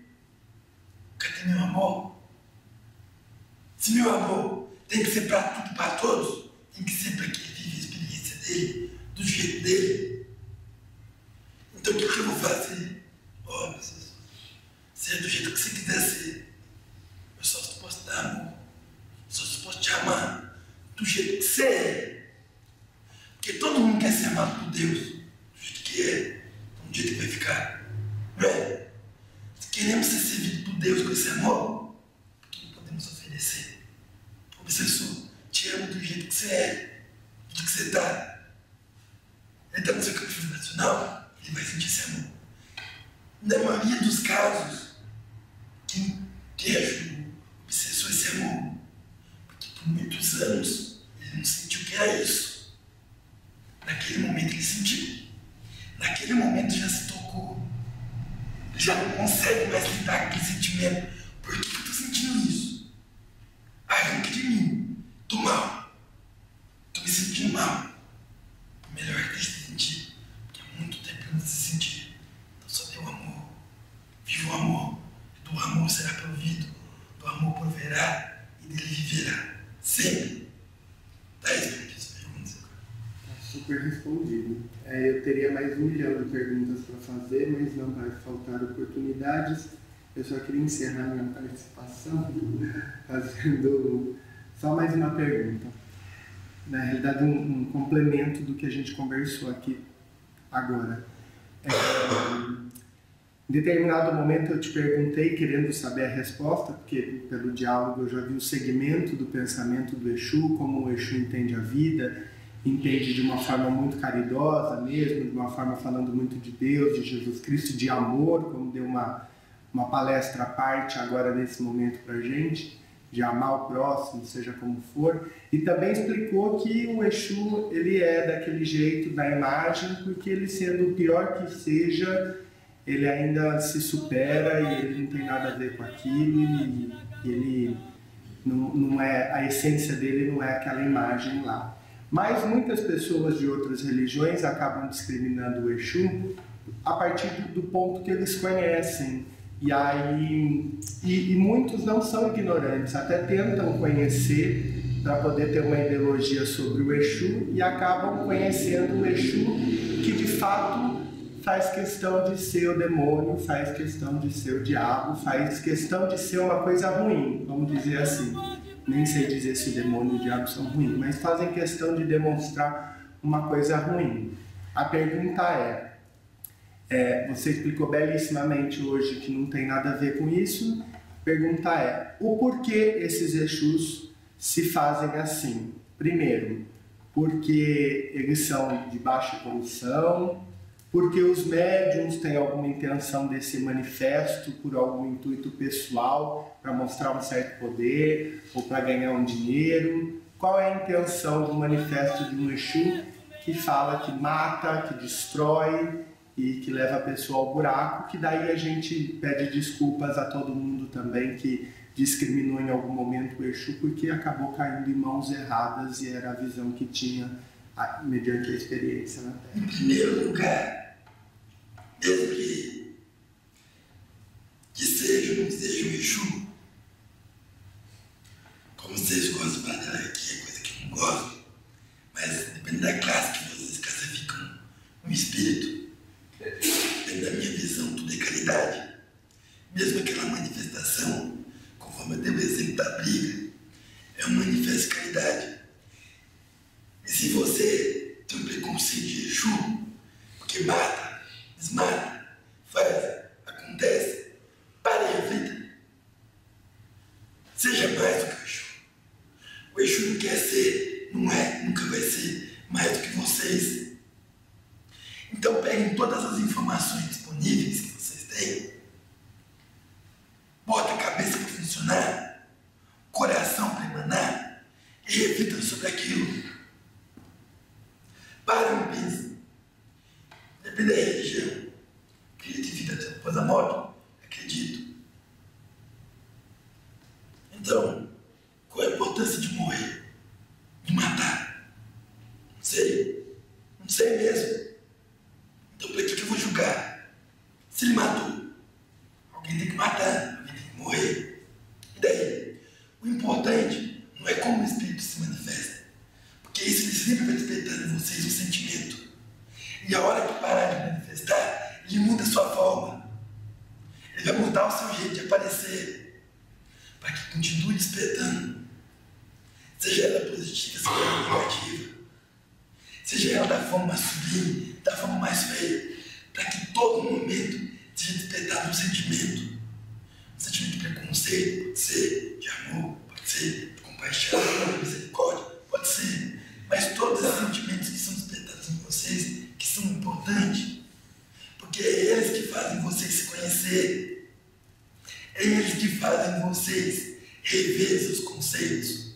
Cadê meu amor? Se meu amor tem que ser para tudo, para todos, tem que ser para que ele vive a experiência dele, do jeito dele. Então o que eu vou fazer? Ó, obsessor, se é do jeito que você quiser ser, eu só posso dar amor, só posso te amar do jeito que você é. Porque todo mundo quer ser amado por Deus, do jeito que é, do jeito que vai ficar. Não é? Se queremos ser servidos por Deus com esse amor, por que não podemos oferecer? Obsessor, te amo do jeito que você é, do jeito que você está. Ele está no seu campo vibracional, ele vai sentir esse amor. Na maioria dos casos, quem ajuda o obsessor esse amor? Porque por muitos anos ele não sentiu o que era isso. Naquele momento ele sentiu. Naquele momento já se tocou. Ele já não consegue mais lidar com aquele sentimento. Por que eu estou sentindo isso? Arranca de mim. Estou mal. Estou me sentindo mal. Melhor que deixe de sentir. Porque há muito tempo eu não se sentir. Então só dê o amor. Viva o amor. Do amor será provido. Do amor proverá. E dele viverá. Sempre. Tá respondido as perguntas agora. Tá super respondido. Eu teria mais 1 milhão de perguntas para fazer, mas não vai faltar oportunidades. Eu só queria encerrar minha participação fazendo só mais uma pergunta. Na realidade, um complemento do que a gente conversou aqui agora. Em determinado momento eu te perguntei, querendo saber a resposta, porque pelo diálogo eu já vi o segmento do pensamento do Exu, como o Exu entende a vida, entende de uma forma muito caridosa mesmo, de uma forma falando muito de Deus, de Jesus Cristo, de amor, como deu uma palestra à parte agora nesse momento pra gente, de amar o próximo, seja como for, e também explicou que o Exu ele é daquele jeito da imagem, porque ele sendo o pior que seja, ele ainda se supera e ele não tem nada a ver com aquilo, e ele Não é, a essência dele não é aquela imagem lá. Mas muitas pessoas de outras religiões acabam discriminando o Exu a partir do ponto que eles conhecem. E muitos não são ignorantes, até tentam conhecer para poder ter uma ideologia sobre o Exu e acabam conhecendo o Exu que de fato faz questão de ser o demônio, faz questão de ser o diabo, faz questão de ser uma coisa ruim, vamos dizer assim. Nem sei dizer se o demônio e o diabo são ruins, mas fazem questão de demonstrar uma coisa ruim. A pergunta você explicou belíssimamente hoje que não tem nada a ver com isso. A pergunta é, o porquê esses Exus se fazem assim? Primeiro, porque eles são de baixa evolução, porque os médiums têm alguma intenção desse manifesto por algum intuito pessoal, para mostrar um certo poder ou para ganhar um dinheiro. Qual é a intenção do manifesto de um Exu que fala que mata, que destrói e que leva a pessoa ao buraco, que daí a gente pede desculpas a todo mundo também que discriminou em algum momento o Exu porque acabou caindo em mãos erradas e era a visão que tinha mediante a experiência na Terra. Em primeiro lugar, mesmo que seja ou não seja o Exu, como vocês gostam de falar aqui, é coisa que eu não gosto, mas depende da classe que vocês classificam um espírito, depende da minha visão, tudo é caridade. Mesmo aquela manifestação, conforme eu dei o exemplo da briga, é um manifesto de caridade. E se você tem um preconceito de Exu, porque mata, desmata, faz, acontece, pare e reflita. Seja mais do que o Exu. O Exu não quer ser, não é, nunca vai ser mais do que vocês. Então peguem todas as informações disponíveis que vocês têm, bota a cabeça para funcionar, coração para emanar e reflitam sobre aquilo. Para e pense. Depende da religião. Acredito em vida depois da morte? Acredito. Então, qual é a importância de morrer? De matar? Não sei. Não sei mesmo. Então, para que eu vou julgar? Se ele matou, alguém tem que matar, alguém tem que morrer. E daí? O importante não é como o espírito se manifesta, porque isso ele sempre vai despertando em vocês um sentimento. E a hora que parar de manifestar, ele muda a sua forma. Ele vai mudar o seu jeito de aparecer, para que continue despertando. Seja ela positiva, seja ela negativa. Seja ela da forma mais sublime, da forma mais feia, para que todo momento seja despertado um sentimento. Um sentimento de preconceito, pode ser de amor, pode ser de compaixão, de misericórdia, pode ser. Mas todos os sentimentos que são despertados em vocês, que são importantes, porque é eles que fazem vocês se conhecer, é eles que fazem vocês rever seus conceitos,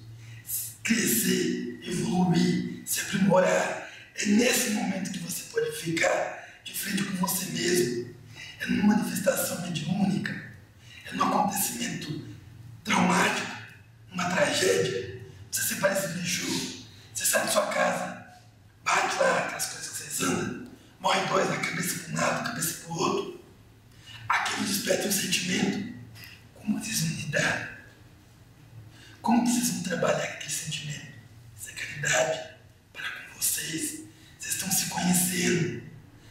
crescer, evoluir, se aprimorar. É nesse momento que você pode ficar de frente com você mesmo. É numa manifestação mediúnica, é num acontecimento traumático, uma tragédia. Você se parece um Exu, você sai da sua casa, bate lá aquelas coisas que vocês andam, morre dois, a cabeça para um lado, a cabeça para o outro. Aquilo desperta um sentimento. Como vocês vão lidar? Como vocês vão trabalhar com aquele sentimento? Isso é caridade para com vocês. Vocês estão se conhecendo,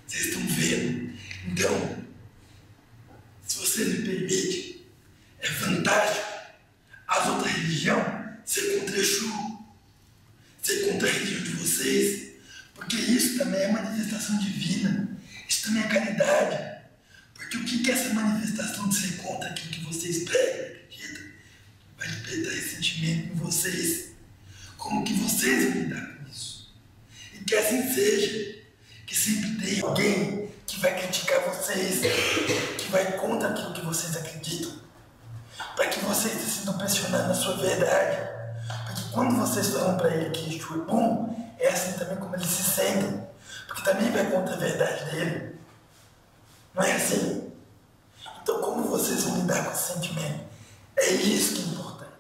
vocês estão vendo. Então, se você me permite, é fantástico as outras religiões ser contra Exu, ser contra a religião de vocês, porque isso também é manifestação divina, isso também é caridade. Porque o que é essa manifestação de ser contra aquilo que vocês pregam, acreditam? Vai despertar esse sentimento em vocês. Como que vocês vão lidar com isso? E que assim seja, que sempre tem alguém que vai criticar vocês, que vai contra aquilo que vocês acreditam, para que vocês se sintam pressionados na sua verdade. Porque quando vocês falam para ele que Exu é bom, é assim também como eles se sentem, porque também vai contra a verdade dele. Não é assim? Então como vocês vão lidar com esse sentimento? É isso que é importante.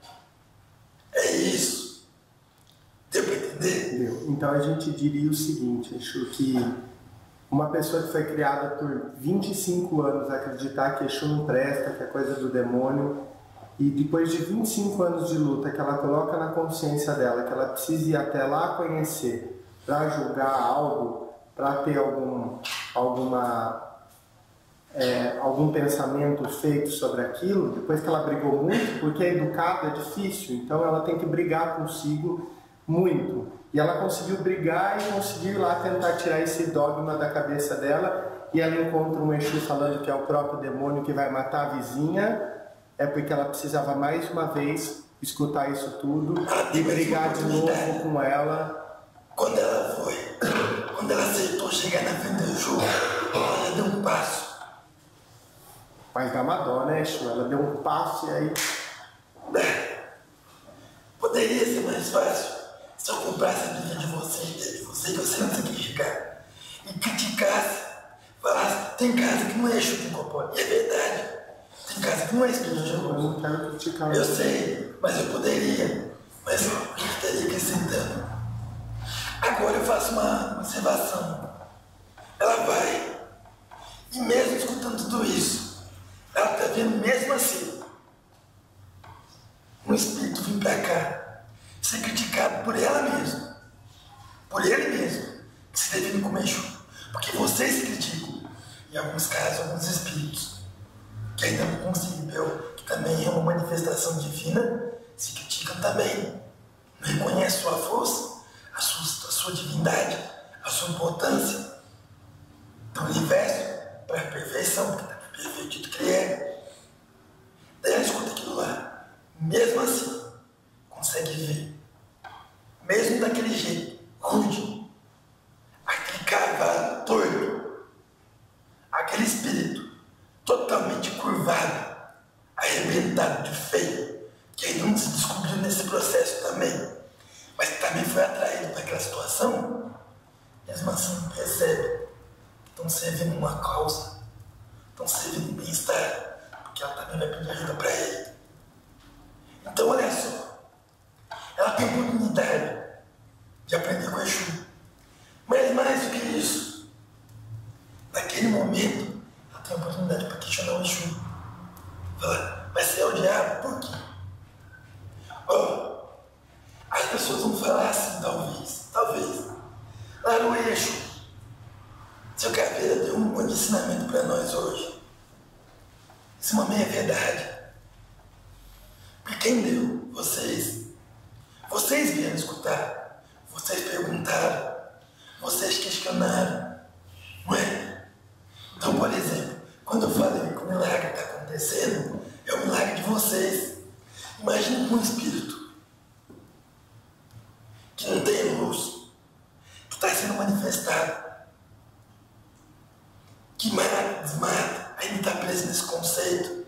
isso? Deu para entender? Deu. Então a gente diria o seguinte, Exu, que uma pessoa que foi criada por 25 anos a acreditar que Exu não presta, que é coisa do demônio, e depois de 25 anos de luta que ela coloca na consciência dela, que ela precisa ir até lá conhecer, para julgar algo, para ter algum pensamento feito sobre aquilo, depois que ela brigou muito, porque educada é difícil, então ela tem que brigar consigo muito. E ela conseguiu brigar e conseguiu ir lá tentar tirar esse dogma da cabeça dela, e ela encontra um Exu falando que é o próprio demônio que vai matar a vizinha, é porque ela precisava mais uma vez escutar isso tudo e brigar de novo com ela. Quando ela aceitou chegar na frente do Exu, ela já deu um passo. Mas dá uma dó, né, Exu? Ela deu um passo e aí... Poderia ser mais fácil se eu comprasse a briga de você e você que você não sacrificar. E criticasse, falasse, tem casa que não é Exu que incorpora. E é verdade. Tem casa que não é espírito de Eu não quero criticar. Eu sei, mas eu poderia. Mas eu estaria acrescentando. Agora eu faço uma observação. Ela vai, e mesmo escutando tudo isso, ela está vendo mesmo assim um espírito vir para cá, ser criticado por ela mesma, por ele mesmo, que se define como Exu. Porque vocês se criticam, em alguns casos, alguns espíritos, que ainda não concebeu que também é uma manifestação divina, se criticam também. Não reconhecem sua força, a sua divindade, a sua importância. Então ele veste para a perfeição, porque está perfeito dito que ele é. Daí ela escuta aquilo lá. Mesmo assim, consegue ver. Mesmo daquele jeito, rude, aquele cavalo torto, aquele espírito totalmente curvado, arrebentado de feio, que ainda não se descobriu nesse processo também, mas que também foi atraído para aquela situação, mesmo assim percebe que estão servindo uma causa, estão servindo bem-estar, porque ela também vai pedir ajuda para ele. Então olha só, ela tem a oportunidade de aprender com o Exu, mas mais do que isso, naquele momento, ela tem a oportunidade para questionar o Exu. Falar, mas você é o diabo? Por quê? As pessoas vão falar assim, talvez. Lá no Exu, seu Caveira deu um bom ensinamento para nós hoje. Esse momento é verdade. Porque quem deu? Vocês. Vocês vieram escutar. Vocês perguntaram. Vocês questionaram. Não é? Então, por exemplo, quando eu falei que o milagre está acontecendo, é o milagre de vocês. Imagine um espírito que não tem luz, que está sendo manifestado, que mata, desmata, ainda está preso nesse conceito,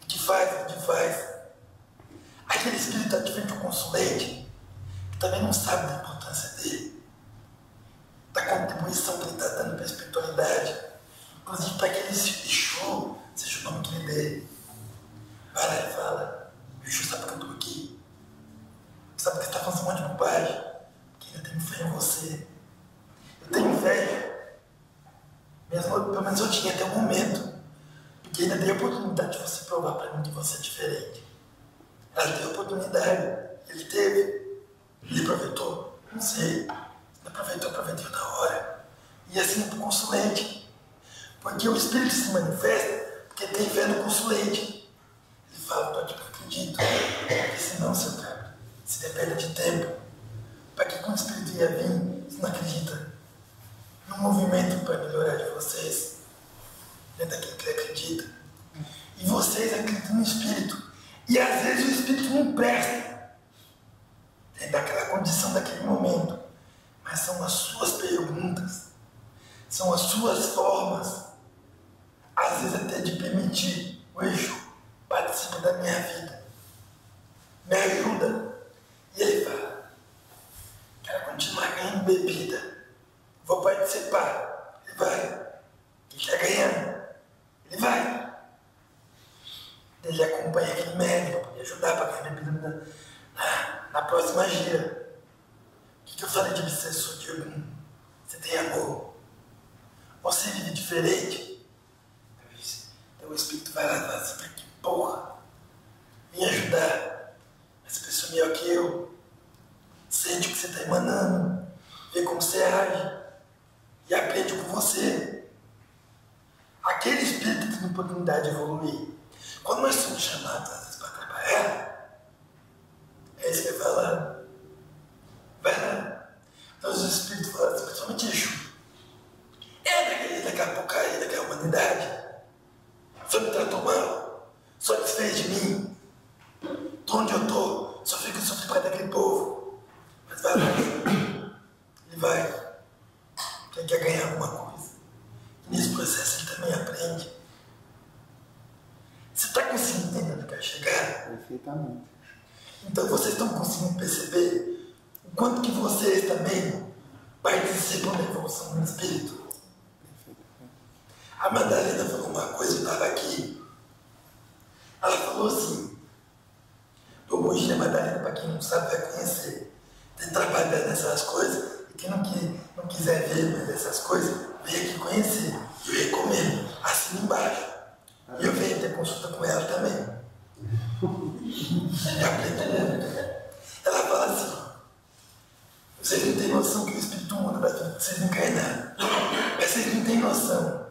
que faz. Aquele espírito aqui vem para o consulente, que também não sabe da importância dele, da contribuição que ele está dando para a espiritualidade, inclusive para aquele Exu, seja o nome que ele dê. Vai lá e fala, o Exu sabe que eu estou aqui, sabe que você está fazendo um monte de bobagem, que ainda tenho fé em você. Eu tenho inveja. Pelo menos eu tinha até o momento, porque ainda dei a oportunidade de você provar para mim que você é diferente. Ela deu a oportunidade, ele teve, ele aproveitou, não sei, aproveitou na hora. E assim é para o consulente, porque o espírito se manifesta porque tem fé no consulente. Ele fala, pode que eu acredito, porque senão, seu cara, se perda de tempo. Para que o espírito ia vir, você não acredita no movimento para melhorar de vocês, dentro daquilo que ele acredita. E vocês acreditam no espírito. E às vezes o espírito não presta dentro daquela condição, daquele momento. Mas são as suas perguntas, são as suas formas, às vezes até de permitir o Exu participe da minha vida, me ajuda. E ele fala, quero continuar ganhando bebida, vou participar. Ele vai. Ele quer ganhar, ele vai. Ele acompanha aquele médico para poder ajudar para ganhar bebida na próxima gira. O que eu falei de você, sou de algum? Você tem amor. Você vive diferente. Então o Espírito vai lá e fala assim, que porra. Vem ajudar. Essa pessoa melhor que eu. Sente o que você está emanando. Vê como você age. E aprende com você. Aquele espírito tem oportunidade de evoluir. Quando nós somos chamados, às vezes, para trabalhar, é isso que ele fala. Vai lá. Então os espíritos falam assim, principalmente Exu. Daqui a pouco aí, daquela humanidade. Só me tratou mal. Só desfez de mim. De onde eu tô, só fico sofrendo por causa daquele povo. Mas vai lá. Ele vai. Quem quer ganhar alguma coisa. E nesse processo ele também aprende. Você está conseguindo entender onde quer chegar? Perfeitamente. Então vocês estão conseguindo perceber o quanto que vocês também participam da evolução do espírito. A Madalena falou uma coisa, eu estava aqui. Ela falou assim, o Mogi da Madalena, para quem não sabe, vai conhecer. Tem trabalhado nessas coisas, e quem não quiser ver essas coisas, vem aqui conhecer. Eu recomendo, assina embaixo. E eu venho ter consulta com ela também. E aprendo muito. Ela fala assim, vocês não têm noção que o Espírito muda da vida de vocês encarnaram. Mas vocês não têm noção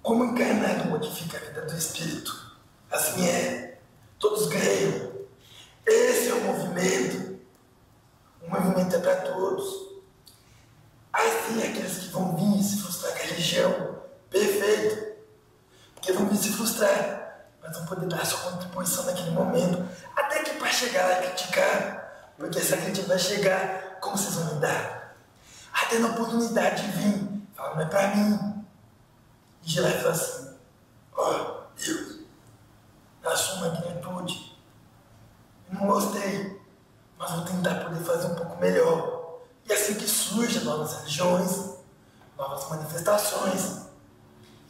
como encarnado modifica a vida do Espírito. Assim é. Todos ganham. Esse é o movimento. O movimento é para todos. Assim, aqueles que vão vir se frustrar com a religião, perfeito. Porque vão vir se frustrar, mas vão poder dar a sua contribuição naquele momento. Até que para chegar lá e criticar. Porque essa crítica vai chegar, como vocês vão lidar? Até na oportunidade de vir. Fala, não é para mim. E gerar e falar assim, ó, Deus, na sua magnitude, eu não gostei, mas vou tentar poder fazer um pouco melhor. E assim que surjam novas religiões, novas manifestações,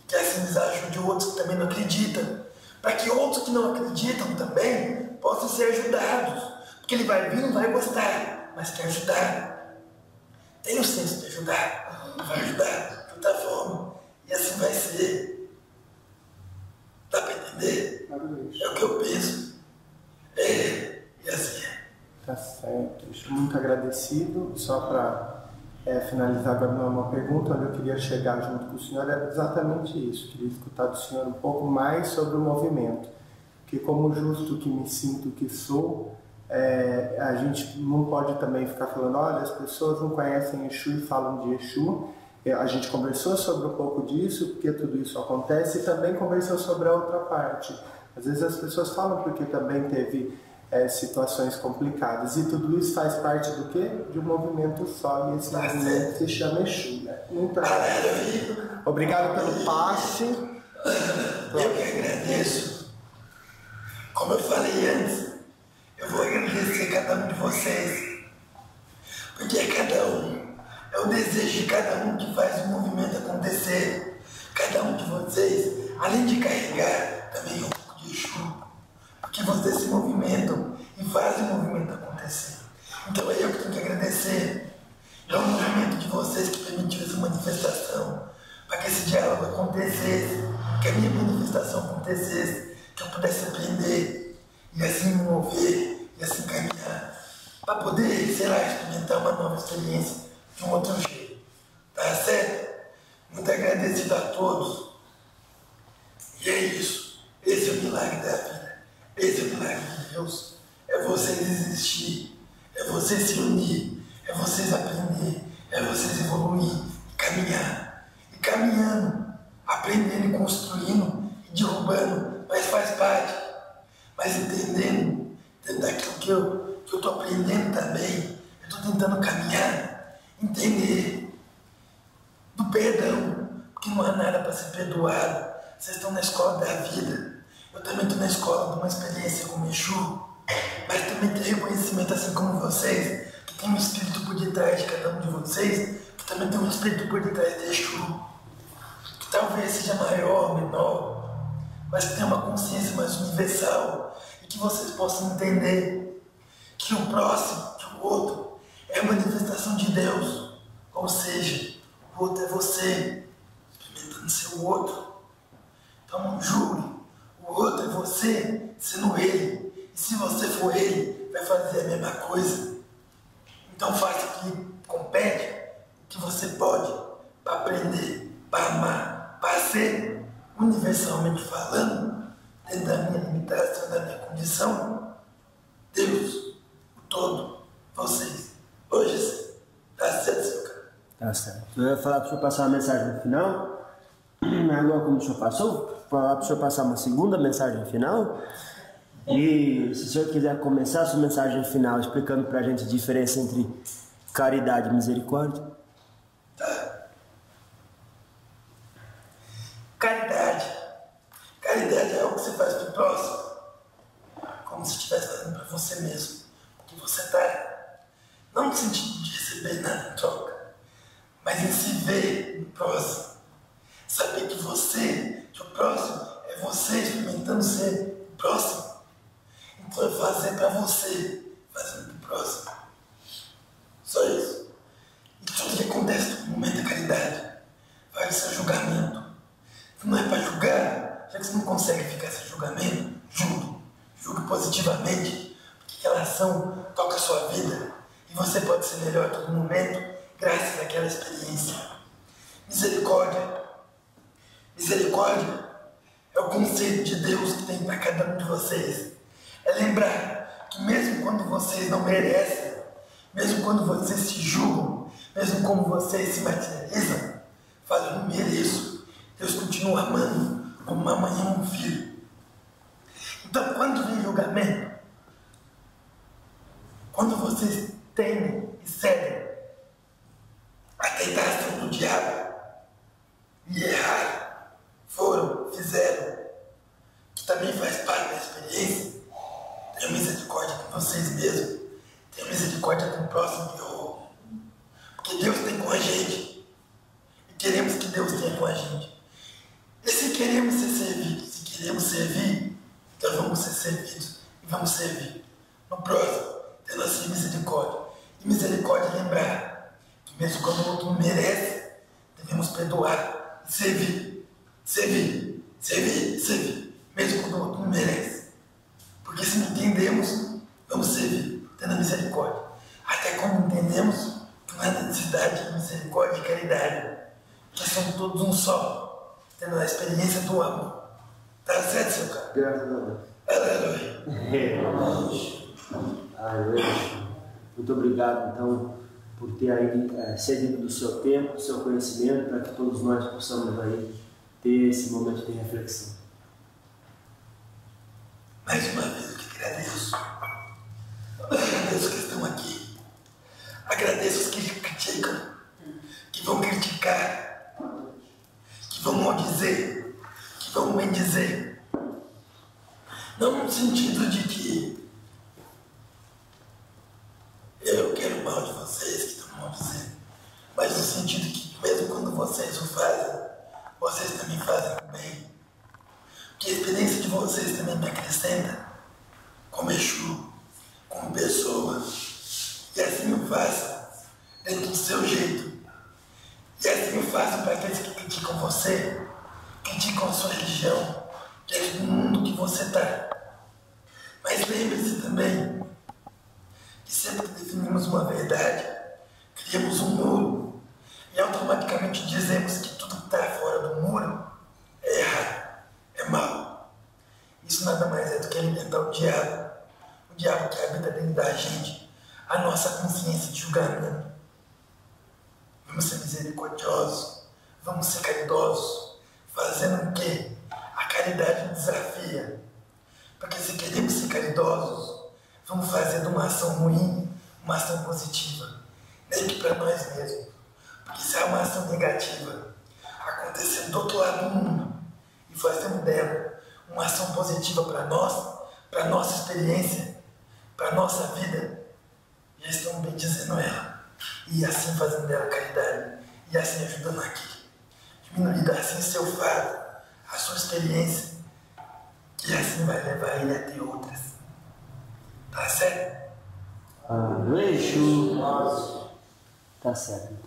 que assim nos ajude outros que também não acreditam, para que outros que não acreditam também possam ser ajudados. Porque ele vai vir e não vai gostar, mas quer ajudar. Tem o senso de ajudar, vai ajudar de outra forma. E assim vai ser. Dá para entender? É o que eu penso. E assim é. Tá certo. Estou muito agradecido. Só para finalizar agora uma pergunta, onde eu queria chegar junto com o senhor, era exatamente isso. Queria escutar do senhor um pouco mais sobre o movimento. Porque como justo que me sinto que sou, a gente não pode também ficar falando, olha, as pessoas não conhecem Exu e falam de Exu. A gente conversou sobre um pouco disso, porque tudo isso acontece, e também conversou sobre a outra parte. Às vezes as pessoas falam porque também teve situações complicadas, e tudo isso faz parte do quê? De um movimento só, e esse movimento se chama Exu. Né? Muito obrigado pelo passe. Eu que agradeço. Como eu falei antes, eu vou agradecer cada um de vocês, porque cada um é o desejo de cada um que faz o movimento acontecer. Cada um de vocês, além de carregar, também é um pouco de Exu. Porque vocês se movimentam e fazem o movimento acontecer. Então é eu que tenho que agradecer. É o movimento de vocês que permitiu essa manifestação. Para que esse diálogo acontecesse, que a minha manifestação acontecesse, que eu pudesse aprender e assim me mover e assim caminhar. Para poder, sei lá, experimentar uma nova experiência de um outro jeito. Tá certo? Muito agradecido a todos. E é isso. Esse é o milagre da vida. Esse é o milagre de Deus. É vocês existir. É vocês se unir. É vocês aprender. É vocês evoluir. E caminhar. E caminhando. Aprendendo e construindo. E derrubando. Mas faz parte. Mas entendendo. Dentro daquilo que eu estou aprendendo também. Eu estou tentando caminhar. Entender do perdão, porque não há nada para ser perdoado. Vocês estão na escola da vida. Eu também estou na escola de uma experiência com o Exu, mas também tem reconhecimento, assim como vocês, que tem um espírito por detrás de cada um de vocês, que também tem um espírito por detrás de Exu, que talvez seja maior, menor, mas que tem uma consciência mais universal e que vocês possam entender que o próximo, que o outro, é a manifestação de Deus. Ou seja, o outro é você, experimentando ser o outro. Então não julgue, o outro é você, sendo ele. E se você for ele, vai fazer a mesma coisa. Então faça o que compete, o que você pode, para aprender, para amar, para ser, universalmente falando, dentro da minha limitação, da minha condição, Deus, o todo, vocês, hoje, tá certo, seu cara? Tá certo. Eu ia falar para o senhor passar uma mensagem no final, agora como o senhor passou, falar para o senhor passar uma segunda mensagem final. E se o senhor quiser começar a sua mensagem final explicando para a gente a diferença entre caridade e misericórdia. Tá. Caridade. Caridade é algo que você faz para o próximo, como se estivesse fazendo para você mesmo, porque você está, não no sentido de receber nada em troca, mas em se ver no próximo. Saber que você, que o próximo, é você experimentando ser o próximo. Então é fazer para você, fazendo para o próximo. Só isso. E tudo que acontece no momento da caridade vai ser julgamento. Não é para julgar, já que você não consegue ficar sem julgamento, julgue. Julgue positivamente, porque aquela ação toca a sua vida e você pode ser melhor a todo momento graças àquela experiência. Misericórdia. Misericórdia é o conceito de Deus que tem para cada um de vocês. É lembrar que mesmo quando vocês não merecem, mesmo quando vocês se julgam, mesmo como vocês se materializam, falam, eu não mereço. Deus continua amando como uma mãe ama um filho. Então, quando vem julgamento, quando vocês temem e cedem à tentação do diabo e erraram, fizeram, que também faz parte da experiência, tenham misericórdia com vocês mesmos, tenham misericórdia com o próximo que errou. Porque Deus tem com a gente, e queremos que Deus tenha com a gente. E se queremos ser servidos, se queremos servir, então vamos ser servidos e vamos servir. No próximo, tendo assim misericórdia. E misericórdia é lembrar que mesmo quando o outro não merece, devemos perdoar e servir. Servir, servir, servir, mesmo quando o outro não merece. Porque se não entendemos, vamos servir, tendo a misericórdia. Até quando entendemos que não há necessidade de misericórdia e caridade, que somos todos um só, tendo a experiência do amor. Tá certo, seu cara? Graças a Deus. Aleluia. Muito obrigado, então, por ter aí cedido do seu tempo, do seu conhecimento, para que todos nós possamos aí ter esse momento de reflexão. Mais uma vez eu que agradeço. Agradeço que estão aqui. Agradeço os que criticam, que vão criticar, que vão maldizer, que vão bendizer. Não no sentido de que eu quero mal de vocês que estão maldizendo, mas no sentido que mesmo quando vocês o fazem, vocês também fazem o bem. Porque a experiência de vocês também me acrescenta como Exu, como pessoa. E assim eu faço dentro do seu jeito. E assim eu faço para aqueles que criticam você, criticam a sua religião, dentro do mundo que você está. Mas lembre-se também que sempre que definimos uma verdade, criamos um muro e automaticamente dizemos que tudo que está fora do muro é errado, é mal. Isso nada mais é do que alimentar o diabo que habita dentro da gente, a nossa consciência de julgamento. Vamos ser misericordiosos, vamos ser caridosos, fazendo o quê? A caridade desafia. Porque se queremos ser caridosos, vamos fazer de uma ação ruim uma ação positiva, nem que para nós mesmos. Porque se há uma ação negativa acontecendo do outro lado do mundo e fazemos dela uma ação positiva para nós, para nossa experiência, para nossa vida, já estamos bem dizendo ela. E assim fazendo dela caridade, e assim ajudando aqui. Diminuindo assim seu fardo, a sua experiência, que assim vai levar ele a ter outras. Tá certo? Do Exu. Tá certo.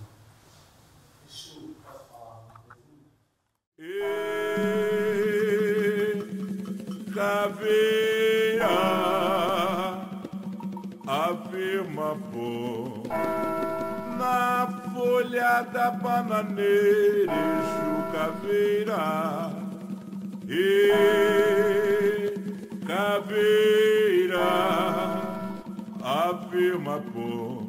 Caveira, afirma pô, na folha da bananeira, Exu caveira, caveira, afirma pô,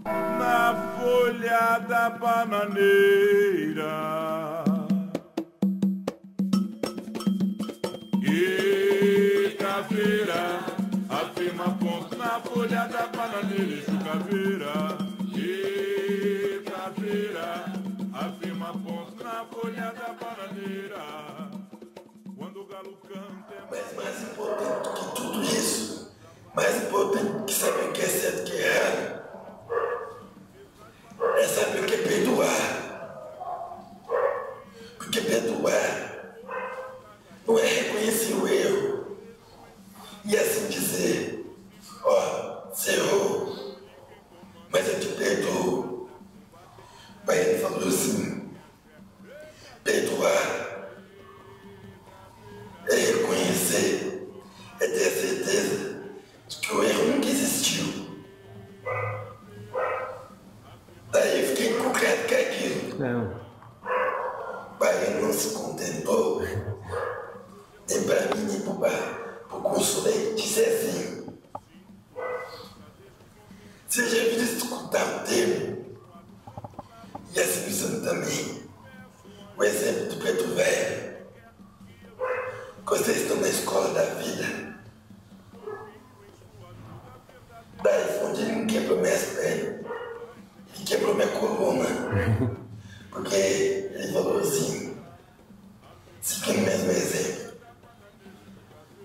na folha da bananeira. Caveira, afirma ponto na folha da bananeira, Exu caveira. Caveira, afirma ponto na folha da bananeira. Quando o galo canta Mas mais importante do que tudo isso, mais importante que saber o que é certo e o que é errado, é saber o que é perdoar. Porque perdoar não é reconhecer o erro e assim dizer, ó, você errou, mas eu te perdoo. O Baiano falou assim, perdoar é reconhecer, é ter a certeza de que o erro nunca existiu. Daí eu fiquei encucado com aquilo. Não. O Baiano não se contentou, nem pra mim, nem pro consulente Zezinho. Você já viu escutar o termo? E assim usando também o exemplo do preto velho. Quando vocês estão na escola da vida, daí foi onde ele não quebrou minhas pernas, ele quebrou minha coluna. Porque ele falou assim, seguindo o mesmo exemplo,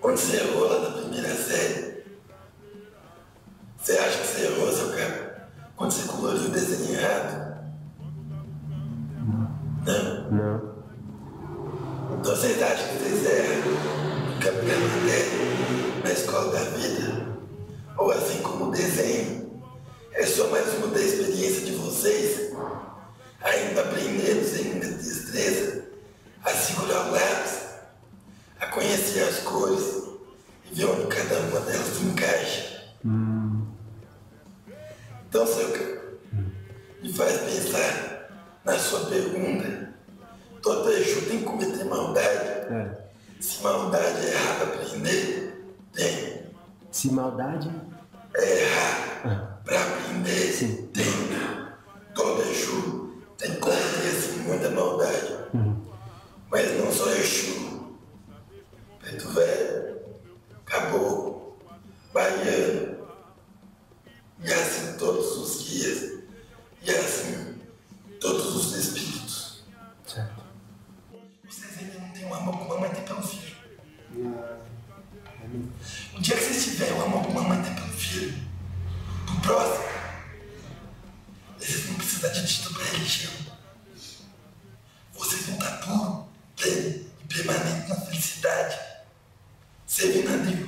quando você errou lá na primeira série, você acha que você errou, seu cara, quando você coloriu o desenho errado? Não? Não. Então vocês acham que vocês erram no campeonato dele, na escola da vida? Ou assim como o desenho, é só mais uma da experiência de vocês, ainda aprendendo sem muita destreza, a segurar o lápis, a conhecer as cores e ver onde cada uma delas se encaixa. Então, seu cara, me faz pensar na sua pergunta. Todo Exu tem que cometer maldade. Se maldade é errar pra aprender, tem. Se maldade? É errar pra aprender, Sim. tem. Todo Exu tem que cometer assim muita maldade. Mas não só Exu. Preto velho, caboclo, baiano. E assim todos os guias. E assim todos os espíritos. Certo. Vocês ainda não têm o amor que mamãe tem pelo filho. O dia que vocês tiverem o amor que mamãe tem pelo filho, pro próximo, vocês vão precisar de título pra religião. Vocês vão estar puro, pleno e permanente na felicidade, servindo a Deus